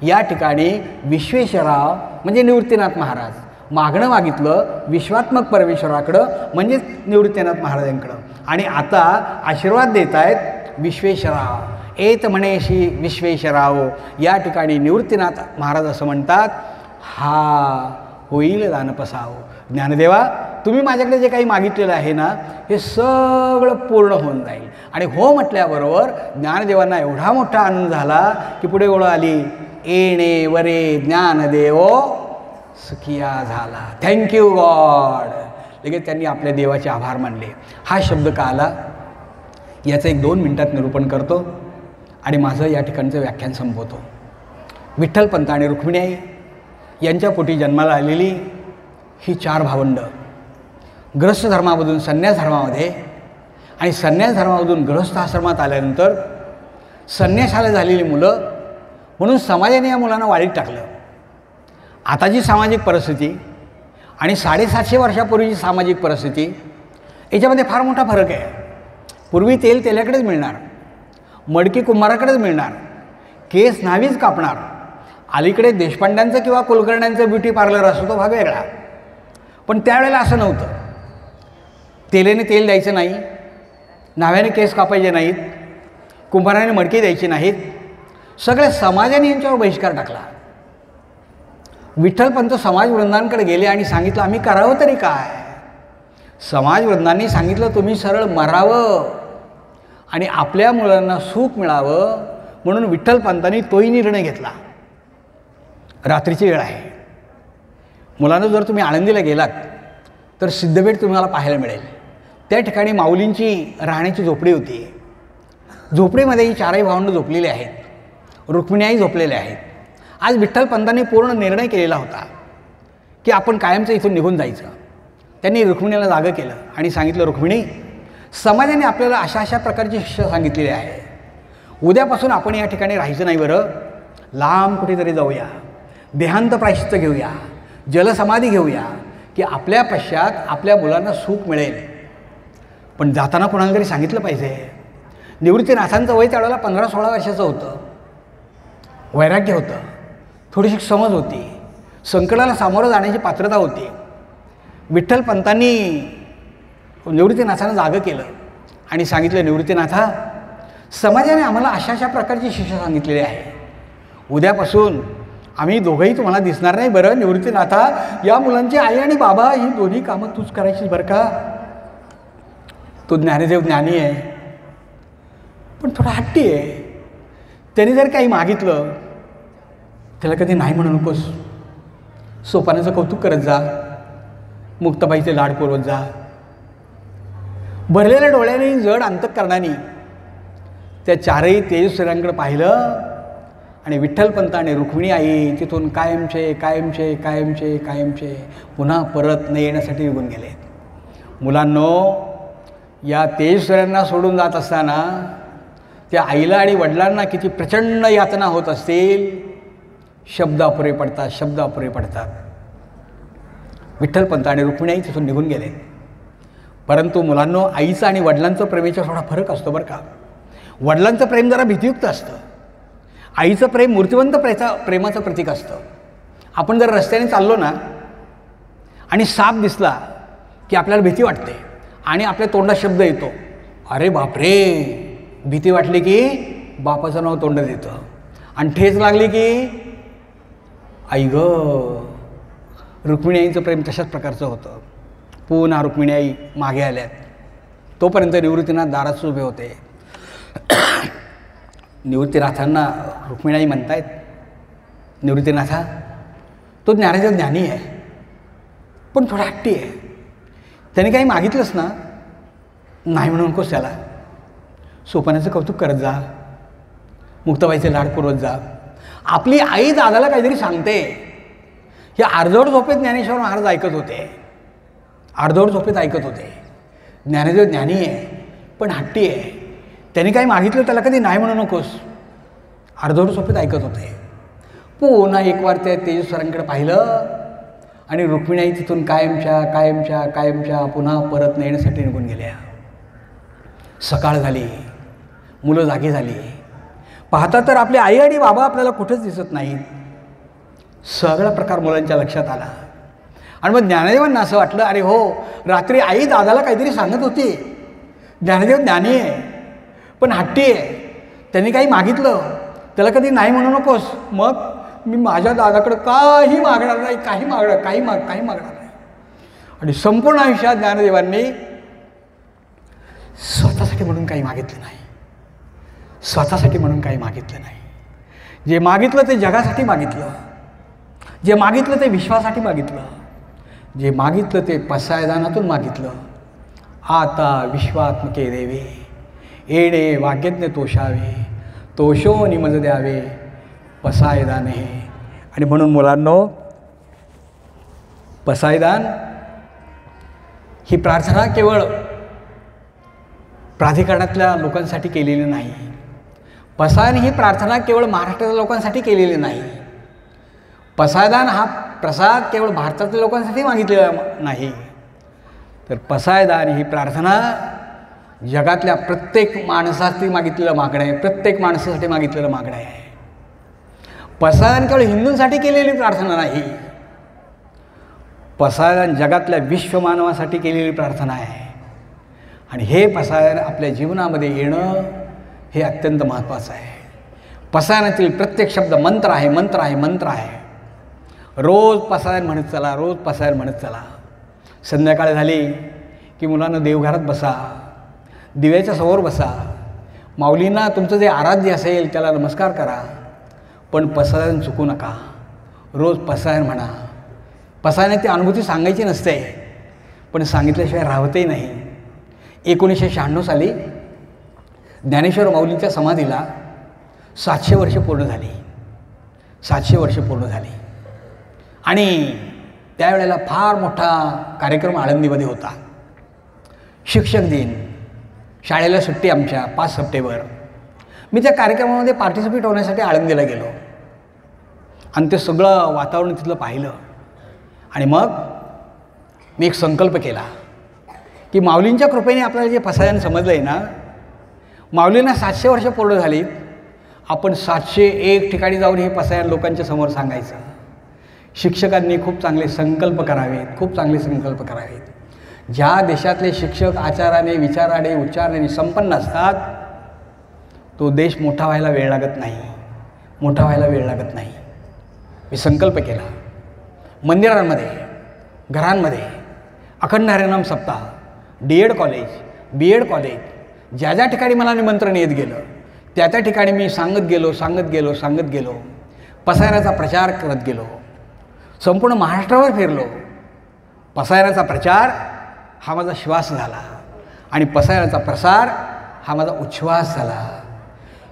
या ठिकाणी विश्वेश्वराव म्हणजे निवृत्तीनाथ महाराज मागणं मागितलं विश्वात्मक परमेश्वराकडं, म्हणजेच निवृत्तीनाथ महाराजांकडं. आणि आता आशीर्वाद देत आहेत विश्वेश्वराव. एत म्हणे श्री विश्वेश्वराव. या ठिकाणी निवृत्तीनाथ महाराज असं म्हणतात, हा होईल दानपसाव. ज्ञानदेवा, तुम्ही माझ्याकडे जे काही मागितलेलं आहे ना, हे सगळं पूर्ण होऊन जाईल. आणि हो म्हटल्याबरोबर ज्ञानदेवांना एवढा मोठा आनंद झाला की पुढे ओळ आली, येणे वरे ज्ञानदेव सुखिया झाला. Thank you God. लगेच त्यांनी आपल्या देवाचे आभार मानले. हा शब्द का आला याचं 1-2 मिनिटात निरूपण करतो आणि माझं या ठिकाणचं व्याख्यान संपवतो. विठ्ठलपंत आणि रुक्मिणी आई यांच्या पोटी जन्माला आलेली ही 4 भावंडं. गृहस्थ धर्मामधून संन्यास धर्मामध्ये आणि संन्यास धर्मामधून गृहस्थ आश्रमात आल्यानंतर संन्यासाला झालेली मुलं म्हणून समाजाने या मुलांना वाळीत टाकलं. आताची सामाजिक परिस्थिती आणि 750 वर्षापूर्वीची सामाजिक परिस्थिती याच्यामध्ये फार मोठा फरक आहे. पूर्वी तेल तेल्याकडेच मिळणार, मडकी कुंभाराकडेच मिळणार, केस न्हावीच कापणार. अलीकडे देशपांड्यांचं किंवा कुलकर्ण्यांचं ब्युटी पार्लर असतो तो भाग वेगळा. पण त्यावेळेला असं नव्हतं. तेलेने तेल द्यायचं नाही, न्हाव्याने केस कापायचे नाहीत, कुंभाराने मडकी द्यायची नाहीत. सगळ्या समाजाने यांच्यावर बहिष्कार टाकला. विठ्ठलपंत समाज वृंदांकडे गेले आणि सांगितलं आम्ही करावं तरी काय. समाज वृंदांनी सांगितलं तुम्ही सरळ मरावं आणि आपल्या मुलांना सुख मिळावं. म्हणून विठ्ठलपंतांनी तोही निर्णय घेतला. रात्रीची वेळ आहे, मुलांना जर तुम्ही आळंदीला गेलात तर सिद्धपेठ तुम्हाला पाहायला मिळेल. त्या ठिकाणी माऊलींची राहण्याची झोपडी होती. झोपडीमध्ये ही चारही भावंड झोपलेली आहेत, रुक्मिणीही झोपलेल्या आहेत. आज विठ्ठलपंतांनी पूर्ण निर्णय केलेला होता की आपण कायमचं इथून निघून जायचं. त्यांनी रुक्मिणीला जागं केलं आणि सांगितलं रुक्मिणी, समाजाने आपल्याला अशा अशा प्रकारची शिक्षा सांगितलेली आहे. उद्यापासून आपण या ठिकाणी राहायचं नाही बरं, लांब कुठेतरी जाऊया, देहांत प्रायश्चित्त घेऊया, जलसमाधी घेऊया की आपल्या पश्चात आपल्या मुलांना सुख मिळेल. पण जाताना कोणाला तरी सांगितलं पाहिजे. निवृत्तीनाथांचं वय त्यावेळेला 15-16 वर्षाचं होतं. वैराग्य होतं, थोडीशी समज होती, संकटाला सामोरं जाण्याची पात्रता होती. विठ्ठलपंतांनी निवृत्तीनाथांना जागं केलं आणि सांगितलं निवृत्तीनाथा, समाजाने आम्हाला अशा अशा प्रकारची शिक्षा सांगितलेली आहे. उद्यापासून आम्ही दोघंही तुम्हाला दिसणार नाही बरं. निवृत्तीनाथा, या मुलांची आई आणि बाबा ही दोन्ही कामं तूच करायचीच बरं का. तो ज्ञानदेव ज्ञानी आहे पण थोडा हट्टी आहे. त्याने जर काही मागितलं त्याला कधी नाही म्हणू नकोस. सोपानाचं कौतुक करत जा, मुक्ताबाईचे लाड पुरवत जा. भरलेल्या डोळ्याने जड अंतःकरणाने त्या चारही तेजस्वीरांकडे पाहिलं आणि विठ्ठलपंत आणि रुक्मिणी आई तिथून कायमचे कायमचे कायमचे कायमचे पुन्हा परत न येण्यासाठी निघून गेले. मुलांनो, या तेजस्वीरांना सोडून जात असताना त्या आईला आणि वडिलांना किती प्रचंड यातना होत असतील. शब्द अपुरे पडतात, शब्द अपुरे पडतात. विठ्ठलपंत आणि रुक्मिणी तिथून निघून गेले. परंतु मुलांनो, आईचं आणि वडिलांचं प्रेमाचा थोडा फरक असतो बरं का. वडिलांचं प्रेम जरा भीतियुक्त असतं, आईचं प्रेम मूर्तिवंत प्रेमाचं प्रतीक असतं. आपण जर रस्त्याने चाललो ना आणि साप दिसला की आपल्याला भीती वाटते आणि आपल्या तोंडात शब्द येतो, अरे बापरे. भीती वाटली की बापाचं नाव तोंडात येतं आणि ठेच लागली की आई ग. रुक्मिणी आईचं प्रेम तशाच प्रकारचं होतं. पुन्हा रुक्मिणी आई मागे आल्यात. तोपर्यंत निवृत्तीनाथ दारात उभे होते. निवृत्तीनाथांना रुक्मिणी आई म्हणतायत, निवृत्तीनाथा, तो ज्ञानाचा ज्ञानी आहे पण थोडा हट्टी आहे. त्याने काही मागितलंच ना, नाही म्हणू नकोस त्याला. सोपानाचं कौतुक करत जा, मुक्ताबाईचे लाड पुरवत जा. आपली आई दादाला काहीतरी सांगते. हे अर्धवट झोपेत ज्ञानेश्वर महाराज ऐकत होते, अर्धवट झोपेत ऐकत होते. ज्ञानेश्वर ज्ञानी आहे पण हट्टी आहे. त्याने काही मागितलं त्याला कधी नाही म्हणू नकोस. अर्धवट झोपेत ऐकत होते. पुन्हा एक वार त्या तेजस्वरांकडे पाहिलं आणि रुक्मिणी तिथून कायमच्या कायमच्या कायमच्या पुन्हा परत नेण्यासाठी निघून गेल्या. सकाळ झाली, मुलं जागी झाली. पाहता तर आपली आई आणि बाबा आपल्याला कुठेच दिसत नाहीत. सगळा प्रकार मुलांच्या लक्षात आला आणि मग ज्ञानदेवांना असं वाटलं, अरे हो, रात्री आई दादाला काहीतरी सांगत होती. ज्ञानदेव ज्ञानी आहे पण हट्टी आहे. त्यांनी काही मागितलं त्याला कधी नाही म्हणू नकोस. मग मी माझ्या दादाकडे काही मागणार नाही, काही मागणार नाही. आणि संपूर्ण आयुष्यात ज्ञानदेवांनी स्वतःसाठी म्हणून काही मागितलं नाही, स्वतःसाठी म्हणून काही मागितलं नाही. जे मागितलं ते जगासाठी मागितलं, जे मागितलं ते विश्वासाठी मागितलं, जे मागितलं ते पसायदानातून मागितलं. आता विश्वात्मके देवे येणे वाग्यज्ञ तोषावे, तोषो निमज द्यावे पसायदान हे. आणि म्हणून मुलांनो, पसायदान ही प्रार्थना केवळ प्राधिकरणातल्या लोकांसाठी केलेली नाही. पसायदान ही प्रार्थना केवळ महाराष्ट्रातल्या लोकांसाठी केलेली नाही. पसायदान हा प्रसाद केवळ भारतातल्या लोकांसाठी मागितलेला नाही, तर पसायदान ही प्रार्थना जगातल्या प्रत्येक माणसासाठी मागितलेलं मागणं आहे. प्रत्येक माणसासाठी मागितलेलं मागणं आहे. पसायदान केवळ हिंदूंसाठी केलेली प्रार्थना नाही, पसायदान जगातल्या विश्वमानवासाठी केलेली प्रार्थना आहे. आणि हे पसायदान आपल्या जीवनामध्ये येणं हे अत्यंत महत्त्वाचं आहे. पसायदानातील प्रत्येक शब्द मंत्र आहे, मंत्र आहे, मंत्र आहे. रोज पसायदान म्हणत चला, रोज पसायदान म्हणत चला. संध्याकाळ झाली की मुलांना देवघरात बसा, दिव्याच्या समोर बसा, माऊलींना तुमचं जे आराध्य असेल त्याला नमस्कार करा, पण पसायदान चुकू नका. रोज पसायदान म्हणा. पसायदानाची अनुभूती सांगायची नसते, पण सांगितल्याशिवाय राहतही नाही. 1996 साली ज्ञानेश्वर माऊलींच्या समाधीला 700 वर्ष पूर्ण झाली. 700 वर्ष पूर्ण झाली. आणि त्यावेळेला फार मोठा कार्यक्रम आळंदीमध्ये होता. शिक्षक दिन, शाळेला सुट्टी आमच्या 5 सप्टेंबर. मी त्या कार्यक्रमामध्ये पार्टिसिपेट होण्यासाठी आळंदीला गेलो आणि ते सगळं वातावरण तिथलं पाहिलं. आणि मग मी एक संकल्प केला की माऊलींच्या कृपेने आपल्याला जे पसायदान समजलं आहे ना, माऊलींना 700 वर्ष पूर्ण झालीत, आपण 701 ठिकाणी जाऊन हे पसायदान लोकांच्या समोर सांगायचं. शिक्षकांनी खूप चांगले संकल्प करावेत, खूप चांगले संकल्प करावेत. ज्या देशातले शिक्षक आचाराने, विचाराने, उच्चाराने संपन्न असतात, तो देश मोठा व्हायला वेळ लागत नाही, मोठा व्हायला वेळ लागत नाही. मी संकल्प केला. मंदिरांमध्ये, घरांमध्ये अखंड हरिनाम सप्ताह, DED कॉलेज, BED कॉलेज, ज्या ज्या ठिकाणी मला निमंत्रण येत गेलं त्या त्या ठिकाणी मी सांगत गेलो. पसायदानाचा प्रचार करत गेलो. संपूर्ण महाराष्ट्रावर फिरलो. पसायदानाचा प्रचार हा माझा श्वास झाला आणि पसायदानाचा प्रसार हा माझा उच्छ्वास झाला.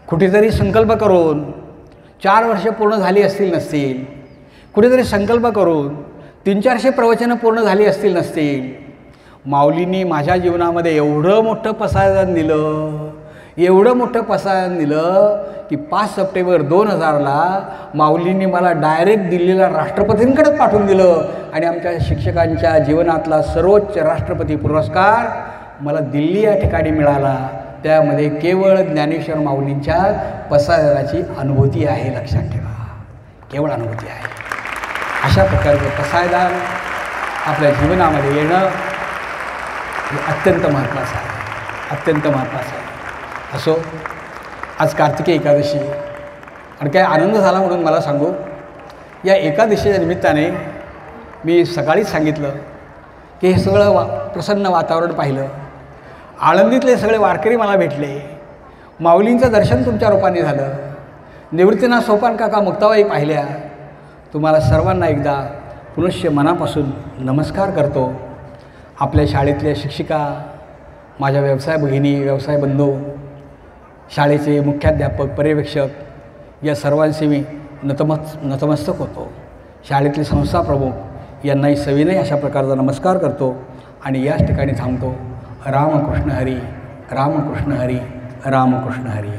कुठेतरी संकल्प करून 4 वर्ष पूर्ण झाली असतील नसतील, कुठेतरी संकल्प करून 300-400 प्रवचनं पूर्ण झाली असतील नसतील, माऊलींनी माझ्या जीवनामध्ये एवढं मोठं पसायदान दिलं, एवढं मोठं पसायदान दिलं की 5 सप्टेंबर 2000ला माऊलींनी मला डायरेक्ट दिल्लीला राष्ट्रपतींकडेच पाठवून दिलं. आणि आमच्या शिक्षकांच्या जीवनातला सर्वोच्च राष्ट्रपती पुरस्कार मला दिल्ली या ठिकाणी मिळाला. त्यामध्ये केवळ ज्ञानेश्वर माऊलींच्या पसायदानाची अनुभूती आहे. लक्षात ठेवा, केवळ अनुभूती आहे. अशा प्रकारचं पसायदान आपल्या जीवनामध्ये येणं हे अत्यंत महत्त्वाचं आहे, अत्यंत महत्त्वाचं आहे. असो, आज कार्तिकी एकादशी आणि काय आनंद झाला म्हणून मला सांगू, या एकादशीच्या निमित्ताने मी सकाळीच सांगितलं की हे सगळं प्रसन्न वातावरण पाहिलं. आळंदीतले सगळे वारकरी मला भेटले. माऊलींचं दर्शन तुमच्या रूपाने झालं. निवृत्तीनाथ सोपान काका, मुक्ताबाई पाहिल्या. तुम्हाला सर्वांना एकदा पुनश्च मनापासून नमस्कार करतो. आपल्या शाळेतल्या शिक्षिका, माझ्या व्यवसाय भगिनी, व्यवसाय बंधू, शाळेचे मुख्याध्यापक, पर्यवेक्षक या सर्वांशी मी नतमस्तक होतो. शाळेतले संस्था प्रमुख यांनाही सविनय अशा प्रकारचा नमस्कार करतो आणि याच ठिकाणी थांबतो. रामकृष्ण हरी, रामकृष्ण हरी, रामकृष्ण हरी.